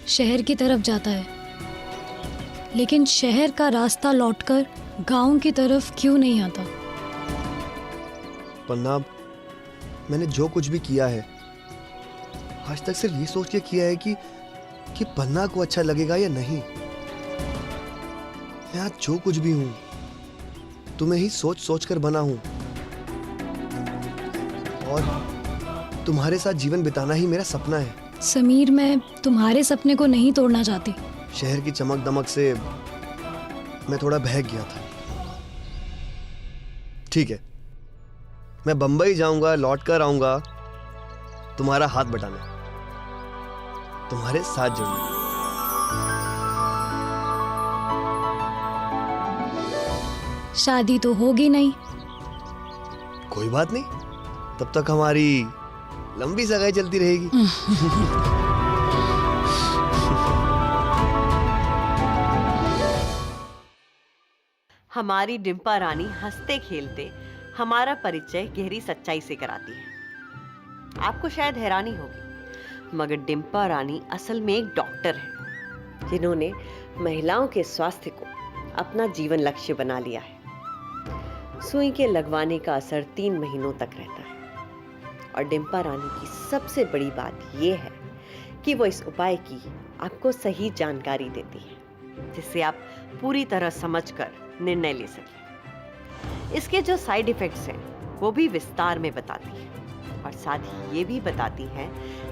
शहर की तरफ जाता है, लेकिन शहर का रास्ता लौटकर गांव की तरफ क्यों नहीं आता? पन्ना, मैंने जो कुछ भी किया है आज तक सिर्फ ये सोच के किया है कि पन्ना को अच्छा लगेगा या नहीं। मैं आज जो कुछ भी हूं तुम्हें ही सोच कर बना हूं और तुम्हारे साथ जीवन बिताना ही मेरा सपना है। समीर, मैं तुम्हारे सपने को नहीं तोड़ना चाहती। शहर की चमक दमक से मैं थोड़ा बहक गया था। ठीक है, मैं बंबई जाऊंगा, लौट कर आऊंगा तुम्हारा हाथ बटाने, तुम्हारे साथ जुड़ने। शादी तो होगी नहीं। कोई बात नहीं, तब तक हमारी लंबी सगाई चलती रहेगी। हमारी डिम्पा रानी हंसते खेलते हमारा परिचय गहरी सच्चाई से कराती है। आपको शायद हैरानी होगी, मगर डिम्पा रानी असल में एक डॉक्टर है जिन्होंने महिलाओं के स्वास्थ्य को अपना जीवन लक्ष्य बना लिया है। सुई के लगवाने का असर 3 महीनों तक रहता है और डिम्पा रानी की सबसे बड़ी बात यह है कि वो इस उपाय की आपको सही जानकारी देती है, जिससे आप पूरी तरह समझकर निर्णय ले सकें। इसके जो साइड इफेक्ट्स हैं वो भी विस्तार में बताती है और साथ ही ये भी बताती है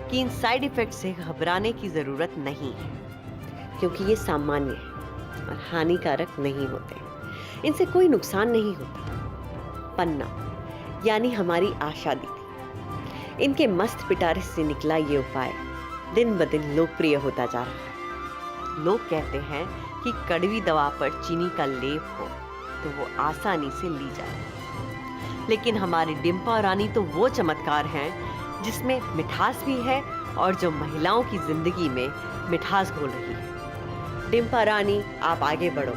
कि इन साइड इफेक्ट से घबराने की जरूरत नहीं है, क्योंकि ये सामान्य है और हानिकारक नहीं होते। इनसे कोई नुकसान नहीं होता। पन्ना यानी हमारी आशा दीदी, इनके मस्त पिटारे से निकला ये उपाय दिन ब दिन लोकप्रिय होता जा रहा है। लोग कहते हैं कि कड़वी दवा पर चीनी का लेप हो तो वो आसानी से ली जाए, लेकिन हमारी डिम्पा रानी तो वो चमत्कार हैं जिसमें मिठास भी है और जो महिलाओं की जिंदगी में मिठास घोल रही है। डिम्पा रानी, आप आगे बढ़ो,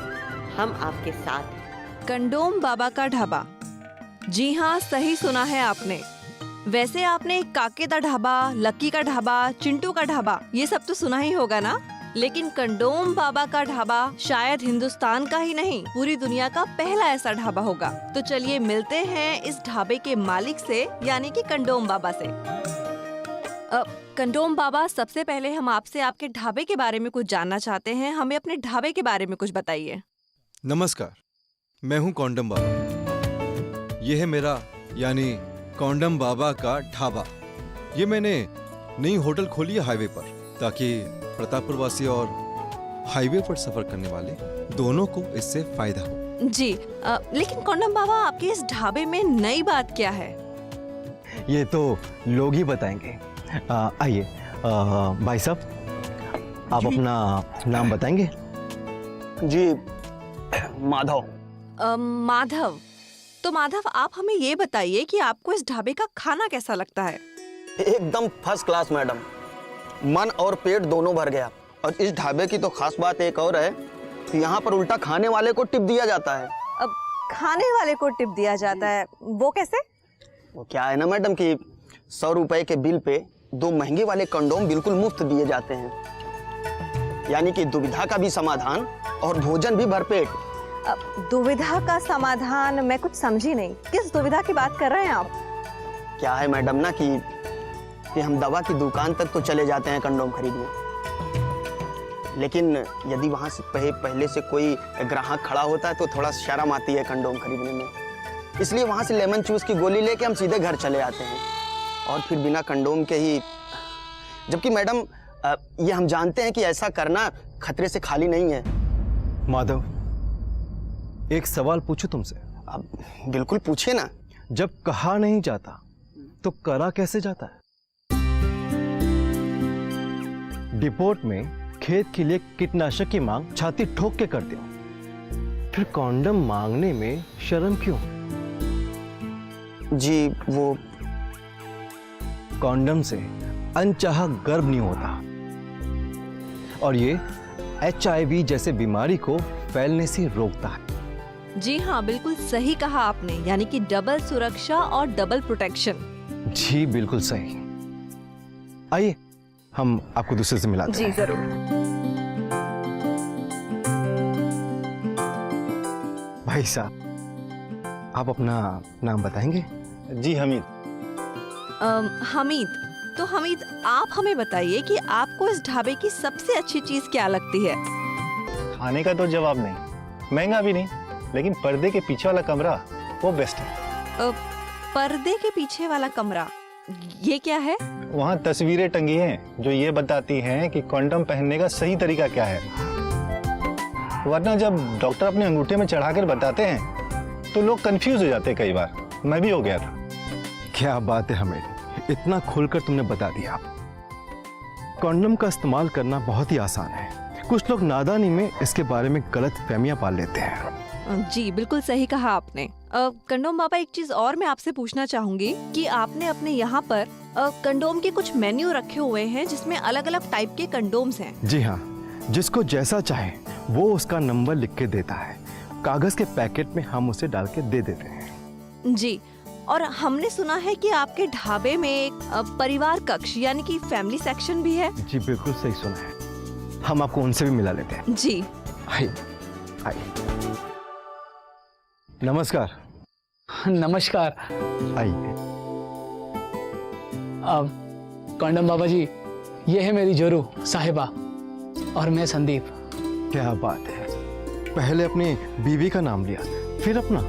हम आपके साथ हैं। कंडोम बाबा का ढाबा। जी हाँ, सही सुना है आपने। वैसे आपने काके दा ढाबा, लक्की का ढाबा, चिंटू का ढाबा ये सब तो सुना ही होगा ना, लेकिन कंडोम बाबा का ढाबा शायद हिंदुस्तान का ही नहीं पूरी दुनिया का पहला ऐसा ढाबा होगा। तो चलिए मिलते हैं इस ढाबे के मालिक से, यानी कि कंडोम बाबा से। कंडोम बाबा, सबसे पहले हम आपसे आपके ढाबे के बारे में कुछ जानना चाहते हैं। हमें अपने ढाबे के बारे में कुछ बताइए। नमस्कार, मैं हूँ कॉन्डम बाबा। ये है मेरा यानी कॉन्डम बाबा का ढाबा। ये मैंने नई होटल खोली है हाईवे पर, ताकि प्रतापपुर वासी और हाईवे पर सफर करने वाले दोनों को इससे फायदा हो। जी, लेकिन कॉन्डम बाबा, आपके इस ढाबे में नई बात क्या है? ये तो लोग ही बताएंगे। आइए भाई साहब, आप अपना नाम बताएंगे? जी माधव। माधव, तो माधव आप हमें ये बताइए कि आपको इस ढाबे का खाना कैसा लगता है? एकदम फर्स्ट क्लास मैडम, मन और पेट दोनों भर गया। और इस ढाबे की तो खास बात एक और है कि यहाँ पर उल्टा खाने वाले को टिप दिया जाता है। अब खाने वाले को टिप दिया जाता है, वो कैसे? वो क्या है ना मैडम कि 100 रुपए के बिल पे 2 महंगे वाले कंडोम बिल्कुल मुफ्त दिए जाते हैं, यानी कि दुविधा का भी समाधान और भोजन भी भरपेट। दुविधा का समाधान? मैं कुछ समझी नहीं, किस दुविधा की बात कर रहे हैं आप? क्या है मैडम ना कि हम दवा की दुकान तक तो चले जाते हैं कंडोम खरीदने, लेकिन यदि वहां से पहले से कोई ग्राहक खड़ा होता है तो थोड़ा शर्म आती है कंडोम खरीदने में। इसलिए वहां से लेमन चूस की गोली लेके हम सीधे घर चले आते हैं, और फिर बिना कंडोम के ही। जबकि मैडम ये हम जानते हैं कि ऐसा करना खतरे से खाली नहीं है। माधव, एक सवाल पूछूं तुमसे? अब बिल्कुल पूछिए ना। जब कहा नहीं जाता तो करा कैसे जाता है? डिपोट में खेत के लिए कीटनाशक की मांग छाती ठोक के करते हो, फिर कॉन्डम मांगने में शर्म क्यों? जी वो कॉन्डम से अनचाहा गर्भ नहीं होता, और ये HIV जैसे बीमारी को फैलने से रोकता है। जी हाँ, बिल्कुल सही कहा आपने, यानी कि डबल सुरक्षा और डबल प्रोटेक्शन। जी बिल्कुल सही। आइए हम आपको दूसरे से मिलाते हैं। जी जरूर। भाई साहब, आप अपना नाम बताएंगे? जी हमीद। हमीद, तो हमीद आप हमें बताइए कि आपको इस ढाबे की सबसे अच्छी चीज क्या लगती है? खाने का तो जवाब नहीं, महंगा भी नहीं, लेकिन पर्दे के पीछे वाला कमरा वो बेस्ट है। पर्दे के पीछे वाला कमरा, ये क्या है? वहाँ तस्वीरें टंगी हैं जो ये बताती हैं कि कंडोम पहनने का सही तरीका क्या है, वरना जब डॉक्टर अपने अंगूठे में चढ़ाकर बताते हैं तो लोग कंफ्यूज हो जाते हैं। कई बार मैं भी हो गया था। क्या बात है हमें, इतना खुलकर तुमने बता दिया। कंडोम का इस्तेमाल करना बहुत ही आसान है, कुछ लोग नादानी में इसके बारे में गलत फहमियां पाल लेते हैं। जी बिल्कुल सही कहा आपने। कंडोम बाबा, एक चीज और मैं आपसे पूछना चाहूंगी कि आपने अपने यहाँ पर कंडोम के कुछ मेन्यू रखे हुए हैं जिसमें अलग अलग टाइप के कंडोम्स हैं। जी हाँ, जिसको जैसा चाहे वो उसका नंबर लिख के देता है, कागज के पैकेट में हम उसे डाल के दे देते हैं। जी, और हमने सुना है कि आपके ढाबे में एक परिवार कक्ष यानी कि फैमिली सेक्शन भी है। जी बिल्कुल सही सुना है, हम आपको उनसे भी मिला लेते हैं। जी आइए आइए। नमस्कार। नमस्कार। आइए। कंडम बाबा जी, ये है मेरी जोरू साहिबा और मैं संदीप। क्या बात है, पहले अपनी बीवी का नाम लिया फिर अपना।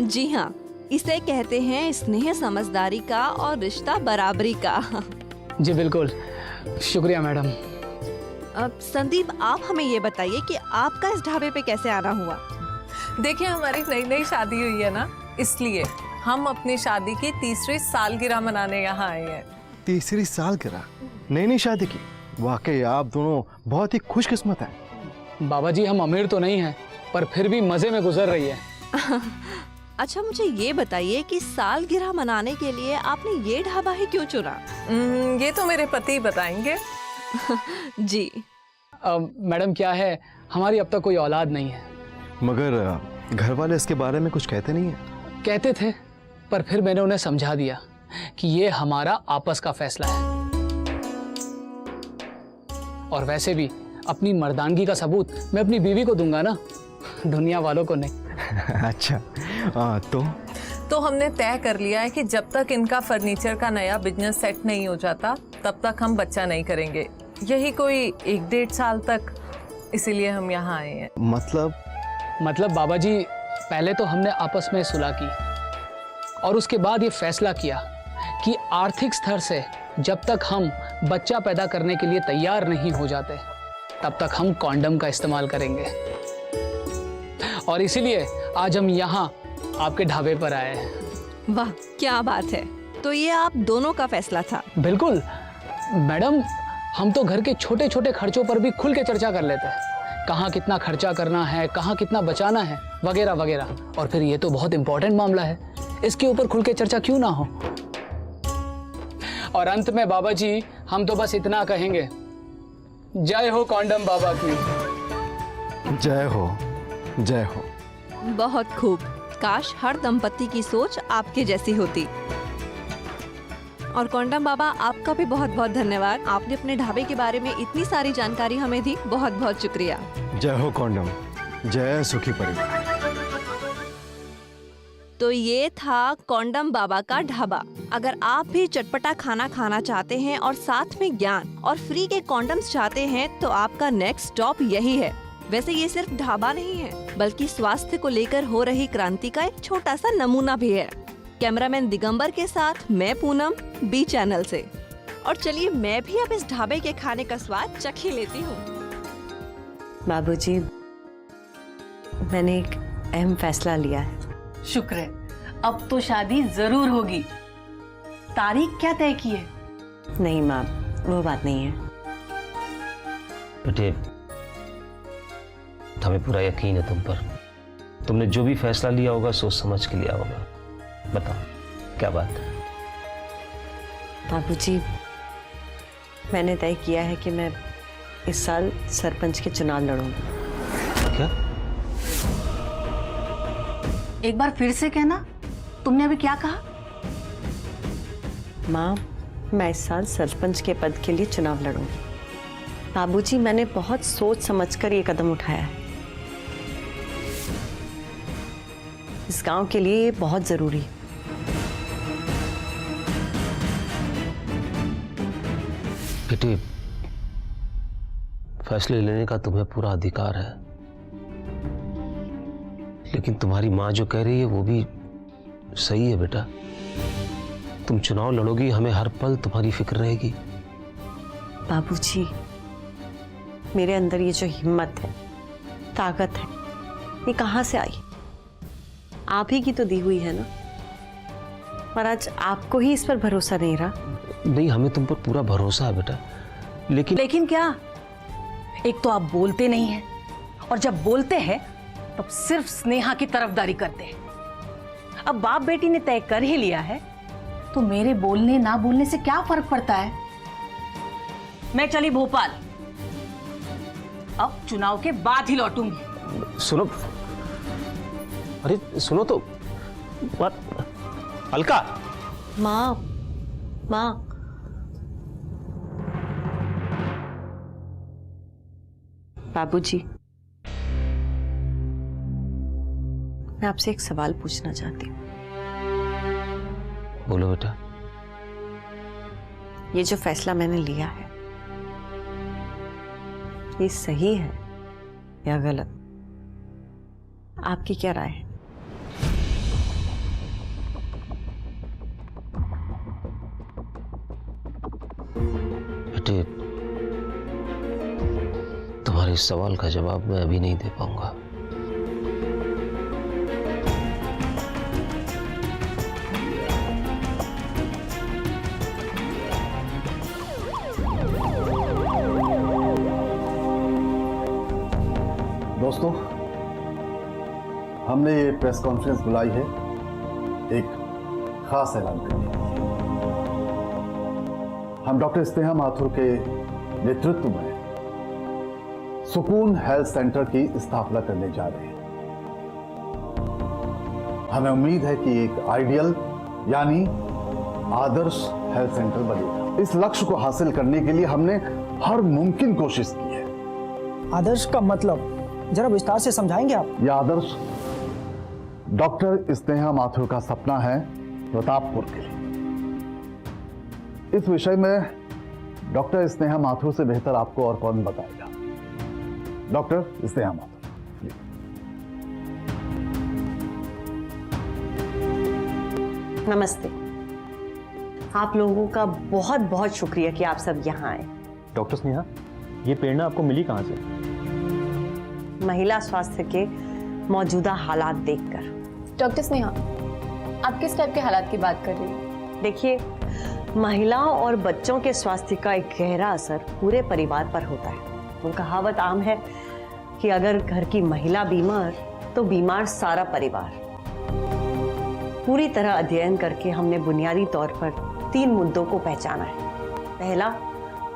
जी हाँ, इसे कहते हैं स्नेह समझदारी का और रिश्ता बराबरी का। जी बिल्कुल, शुक्रिया मैडम। संदीप, आप हमें ये बताइए कि आपका इस ढाबे पे कैसे आना हुआ? देखिए, हमारी नई नई शादी हुई है ना, इसलिए हम अपनी शादी की 3री सालगिरह मनाने यहाँ आए हैं। 3री सालगिरह? नई नई शादी की? वाकई आप दोनों बहुत ही खुशकिस्मत हैं। बाबा जी, हम अमीर तो नहीं हैं, पर फिर भी मजे में गुजर रही है। अच्छा, मुझे ये बताइए कि सालगिरह मनाने के लिए आपने ये ढाबा ही क्यों चुना? ये तो मेरे पति बताएंगे। जी मैडम, क्या है, हमारी अब तक कोई औलाद नहीं है। मगर घर वाले इसके बारे में कुछ कहते नहीं है? कहते थे, पर फिर मैंने उन्हें समझा दिया कि ये हमारा आपस का फैसला है, और वैसे भी अपनी मर्दानगी का सबूत मैं अपनी बीवी को दूंगा ना, दुनिया वालों को नहीं। अच्छा, तो हमने तय कर लिया है कि जब तक इनका फर्नीचर का नया बिजनेस सेट नहीं हो जाता तब तक हम बच्चा नहीं करेंगे, यही कोई 1-1.5 साल तक, इसीलिए हम यहाँ आए हैं। मतलब बाबा जी, पहले तो हमने आपस में सुलह की और उसके बाद ये फैसला किया कि आर्थिक स्तर से जब तक हम बच्चा पैदा करने के लिए तैयार नहीं हो जाते तब तक हम कॉन्डम का इस्तेमाल करेंगे, और इसीलिए आज हम यहाँ आपके ढाबे पर आए हैं। वाह क्या बात है। तो ये आप दोनों का फैसला था? बिल्कुल मैडम, हम तो घर के छोटे छोटे खर्चों पर भी खुल के चर्चा कर लेते हैं, कहाँ कितना खर्चा करना है, कहाँ कितना बचाना है, वगैरह वगैरह। और फिर ये तो बहुत इंपॉर्टेंट मामला है, इसके ऊपर खुल के चर्चा क्यों ना हो। और अंत में बाबा जी हम तो बस इतना कहेंगे, जय हो कॉन्डम बाबा की। जय हो, जय हो। बहुत खूब। काश हर दंपति की सोच आपके जैसी होती। और कॉन्डम बाबा आपका भी बहुत बहुत धन्यवाद। आपने अपने ढाबे के बारे में इतनी सारी जानकारी हमें दी, बहुत बहुत शुक्रिया। जय हो कॉन्डम, जय सुखी परिवार। तो ये था कॉन्डम बाबा का ढाबा। अगर आप भी चटपटा खाना खाना चाहते हैं और साथ में ज्ञान और फ्री के कॉन्डम्स चाहते हैं तो आपका नेक्स्ट स्टॉप यही है। वैसे ये सिर्फ ढाबा नहीं है, बल्कि स्वास्थ्य को लेकर हो रही क्रांति का एक छोटा सा नमूना भी है। कैमरामैन दिगंबर के साथ मैं पूनम, बी चैनल से। और चलिए मैं भी अब इस ढाबे के खाने का स्वाद चख ही लेती हूँ। बाबूजी, मैंने एक अहम फैसला लिया है। शुक्र है, अब तो शादी जरूर होगी। तारीख क्या तय की है? नहीं माँ, वो बात नहीं है। बेटे, हमें पूरा यकीन है तुम पर। तुमने जो भी फैसला लिया होगा सोच समझ के लिया होगा। बताओ क्या बात है? बाबूजी, मैंने तय किया है कि मैं इस साल सरपंच के चुनाव लड़ूंगी। क्या? एक बार फिर से कहना, तुमने अभी क्या कहा? माँ, मैं इस साल सरपंच के पद के लिए चुनाव लड़ूंगी। बाबूजी, मैंने बहुत सोच समझकर ये कदम उठाया है। इस गांव के लिए ये बहुत जरूरी है। बेटे, फैसले लेने का तुम्हें पूरा अधिकार है, लेकिन तुम्हारी माँ जो कह रही है वो भी सही है बेटा। तुम चुनाव लड़ोगी, हमें हर पल तुम्हारी फिक्र रहेगी। बाबूजी, मेरे अंदर ये जो हिम्मत है, ताकत है, ये कहाँ से आई? आप ही की तो दी हुई है ना। और आज आपको ही इस पर भरोसा नहीं रहा। नहीं, हमें तुम पर पूरा भरोसा है बेटा, लेकिन क्या? एक तो आप बोलते नहीं हैं, और जब बोलते हैं तब सिर्फ स्नेहा की तरफदारी करते हैं। अब बाप बेटी ने तय कर ही लिया है, तो मेरे बोलने ना बोलने से क्या फर्क पड़ता है? मैं चली भोपाल, अब चुनाव के बाद ही लौटूंगी। सुनो, अरे सुनो तो, अलका। माँ, माँ, बाबूजी, मैं आपसे एक सवाल पूछना चाहती हूँ। बोलो बेटा। ये जो फैसला मैंने लिया है, ये सही है या गलत? आपकी क्या राय है? बेटे, तुम्हारे इस सवाल का जवाब मैं अभी नहीं दे पाऊंगा। दोस्तों, हमने ये प्रेस कॉन्फ्रेंस बुलाई है एक खास ऐलान करने के लिए। हम डॉक्टर स्नेहा माथुर के नेतृत्व में सुकून हेल्थ सेंटर की स्थापना करने जा रहे हैं। हमें उम्मीद है कि एक आइडियल यानी आदर्श हेल्थ सेंटर बनेगा। इस लक्ष्य को हासिल करने के लिए हमने हर मुमकिन कोशिश की है। आदर्श का मतलब जरा विस्तार से समझाएंगे आप? यह आदर्श डॉक्टर स्नेहा माथुर का सपना है प्रतापपुर के लिए। इस विषय में डॉक्टर स्नेहा माथुर से बेहतर आपको और कौन बताएगा। डॉक्टर स्नेहा माथुर। नमस्ते। आप लोगों का बहुत बहुत शुक्रिया कि आप सब यहाँ आए। डॉक्टर स्नेहा, ये प्रेरणा आपको मिली कहाँ से? महिला स्वास्थ्य के मौजूदा हालात देखकर। डॉक्टर स्नेहा, आप किस टाइप के हालात की बात कर रही हैं? देखिए, महिलाओं और बच्चों के स्वास्थ्य का एक गहरा असर पूरे परिवार पर होता है। वो कहावत आम है कि अगर घर की महिला बीमार तो बीमार सारा परिवार। पूरी तरह अध्ययन करके हमने बुनियादी तौर पर 3 मुद्दों को पहचाना है। पहला,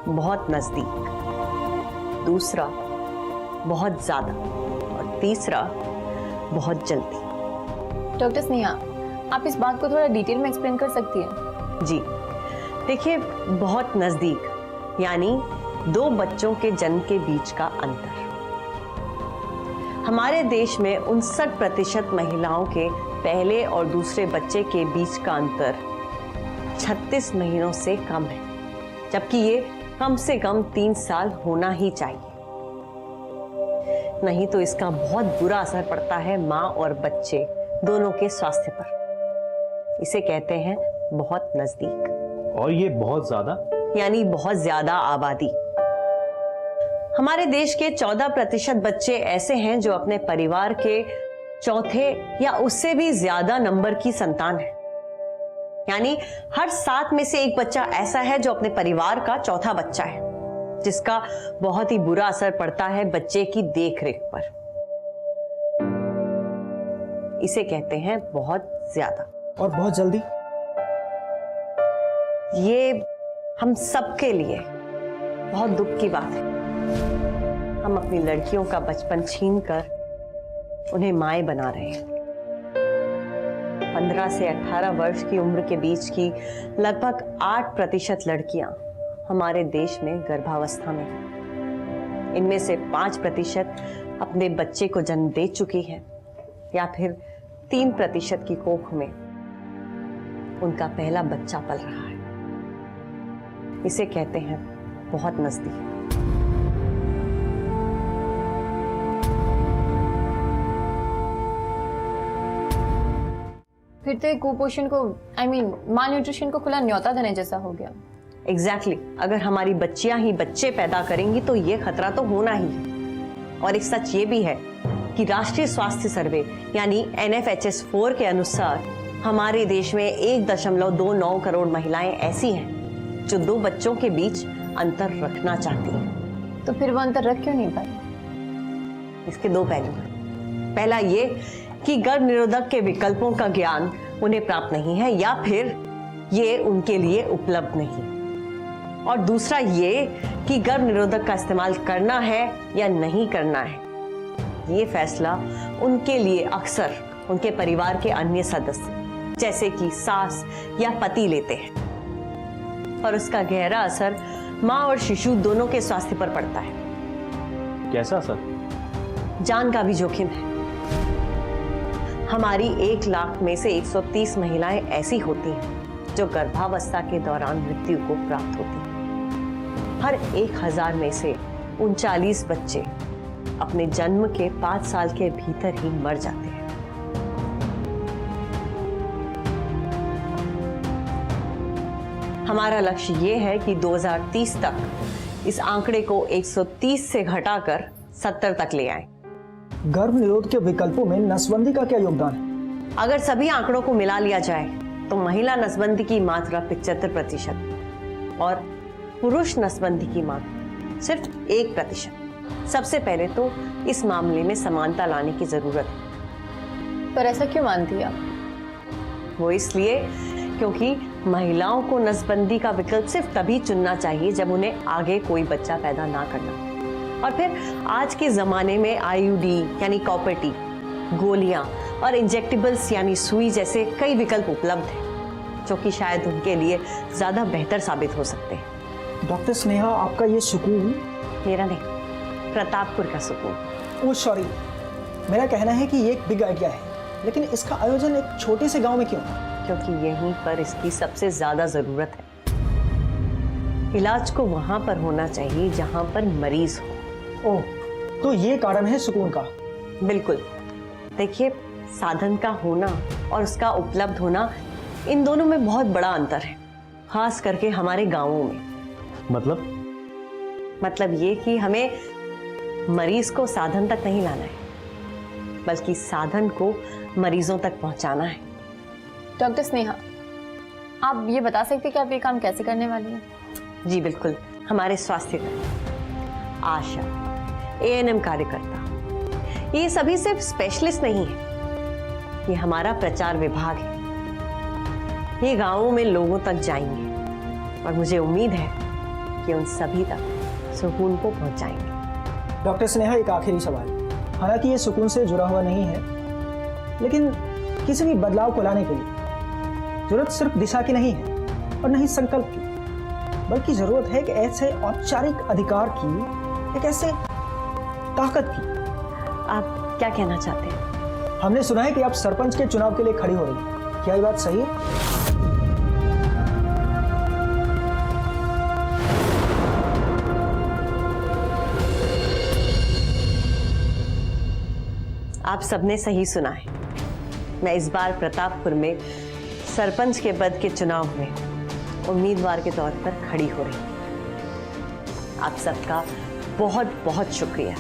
बहुत नजदीक, दूसरा, बहुत ज्यादा, और तीसरा, बहुत जल्दी। डॉक्टर स्नेहा, आप इस बात को थोड़ा डिटेल में एक्सप्लेन कर सकती हैं? जी देखिए, बहुत नजदीक यानी 2 बच्चों के जन्म के बीच का अंतर। हमारे देश में 59% महिलाओं के पहले और दूसरे बच्चे के बीच का अंतर 36 महीनों से कम है, जबकि ये कम से कम 3 साल होना ही चाहिए। नहीं तो इसका बहुत बुरा असर पड़ता है माँ और बच्चे दोनों के स्वास्थ्य पर। इसे कहते हैं बहुत नजदीक। और ये बहुत ज्यादा यानी बहुत ज्यादा आबादी। हमारे देश के 14% बच्चे ऐसे हैं जो अपने परिवार के चौथे या उससे भी ज्यादा नंबर की संतान है। यानी हर 7 में से 1 बच्चा ऐसा है जो अपने परिवार का चौथा बच्चा है, जिसका बहुत ही बुरा असर पड़ता है बच्चे की देखरेख पर। इसे कहते हैं बहुत ज्यादा। और बहुत जल्दी? ये हम सबके लिए बहुत दुख की बात है। हम अपनी लड़कियों का बचपन छीनकर उन्हें माएं बना रहे हैं। 15 से 18 वर्ष की उम्र के बीच की लगभग 8% लड़कियां हमारे देश में गर्भावस्था में हैं। इनमें से 5% अपने बच्चे को जन्म दे चुकी हैं, या फिर 3% की कोख में उनका पहला बच्चा पल रहा है। इसे कहते हैं बहुत नजदीक। फिर तो कुपोषण को माल न्यूट्रिशन को खुला न्योता देने जैसा हो गया। एग्जैक्टली। अगर हमारी बच्चियां ही बच्चे पैदा करेंगी तो ये खतरा तो होना ही है। और एक सच ये भी है कि राष्ट्रीय स्वास्थ्य सर्वे यानी NFHS 4 के अनुसार हमारे देश में 1.29 करोड़ महिलाएं ऐसी हैं जो 2 बच्चों के बीच अंतर रखना चाहती हैं। तो फिर वो अंतर रख क्यों नहीं पाई? इसके 2 पहलू हैं। पहला ये कि गर्भ निरोधक के विकल्पों का ज्ञान उन्हें प्राप्त नहीं है, या फिर ये उनके लिए उपलब्ध नहीं। और दूसरा ये कि गर्भ निरोधक का इस्तेमाल करना है या नहीं करना है, ये फैसला उनके लिए अक्सर उनके परिवार के अन्य सदस्य जैसे कि सास या पति लेते हैं, और उसका गहरा असर माँ और शिशु दोनों के स्वास्थ्य पर पड़ता है। कैसा असर? जान का भी जोखिम है। हमारी 1 लाख में से 130 महिलाएं ऐसी होती हैं जो गर्भावस्था के दौरान मृत्यु को प्राप्त होती हैं। हर 1000 में से 39 बच्चे अपने जन्म के 5 साल के भीतर ही मर जाते हैं। हमारा लक्ष्य ये है कि 2030 तक इस आंकड़े को 130 से घटाकर 70 तक ले आएं। गर्भ निरोध के विकल्पों में नसबंदी का क्या योगदान है? अगर सभी आंकड़ों को मिला लिया जाए तो महिला नसबंदी की मात्रा 75% और पुरुष नसबंदी की मात्रा सिर्फ 1%। सबसे पहले तो इस मामले में समानता लाने की जरूरत है। पर ऐसा क्यों मानती है आप? वो इसलिए क्योंकि महिलाओं को नसबंदी का विकल्प सिर्फ तभी चुनना चाहिए जब उन्हें आगे कोई बच्चा पैदा ना करना। और फिर आज के जमाने में IUD यानी कॉपर टी, गोलियां और इंजेक्टेबल्स यानी सुई जैसे कई विकल्प उपलब्ध हैं, जो कि शायद उनके लिए ज्यादा बेहतर साबित हो सकते हैं। डॉक्टर स्नेहा, आपका ये सुकून? मेरा नहीं, प्रतापपुर का सुकून। ओह सॉरी, मेरा कहना है कि ये एक बिग आइडिया है, लेकिन इसका आयोजन एक छोटे से गांव में क्यों? क्योंकि यहीं पर इसकी सबसे ज्यादा जरूरत है। इलाज को वहां पर होना चाहिए जहां पर मरीज हो। ओह, तो ये कारण है सुकून का? बिल्कुल। देखिए, साधन का होना और उसका उपलब्ध होना, इन दोनों में बहुत बड़ा अंतर है, खास करके हमारे गांवों में। मतलब ये कि हमें मरीज को साधन तक नहीं लाना है, बल्कि साधन को मरीजों तक पहुंचाना है। डॉक्टर स्नेहा, आप ये बता सकते हैं कि आप ये काम कैसे करने वाली हैं? जी बिल्कुल, हमारे स्वास्थ्य कर्मी आशा, ANM कार्यकर्ता, ये सभी सिर्फ स्पेशलिस्ट नहीं है, ये हमारा प्रचार विभाग है। ये गांवों में लोगों तक जाएंगे और मुझे उम्मीद है कि उन सभी तक सुकून को पहुंचाएंगे। डॉक्टर स्नेहा, एक आखिरी सवाल। हालांकि ये सुकून से जुड़ा हुआ नहीं है, लेकिन किसी भी बदलाव को लाने के लिए जरूरत सिर्फ दिशा की नहीं है और नहीं संकल्प की, बल्कि जरूरत है कि ऐसे औपचारिक अधिकार की, एक ऐसे ताकत की। आप क्या कहना चाहते हैं? हमने सुना है कि आप सरपंच के चुनाव के लिए खड़ी हो रही हैं, क्या ये बात सही है? आप सबने सही सुना है। मैं इस बार प्रतापपुर में सरपंच के पद के चुनाव में उम्मीदवार के तौर पर खड़ी हो रही हूं। आप सबका बहुत बहुत शुक्रिया।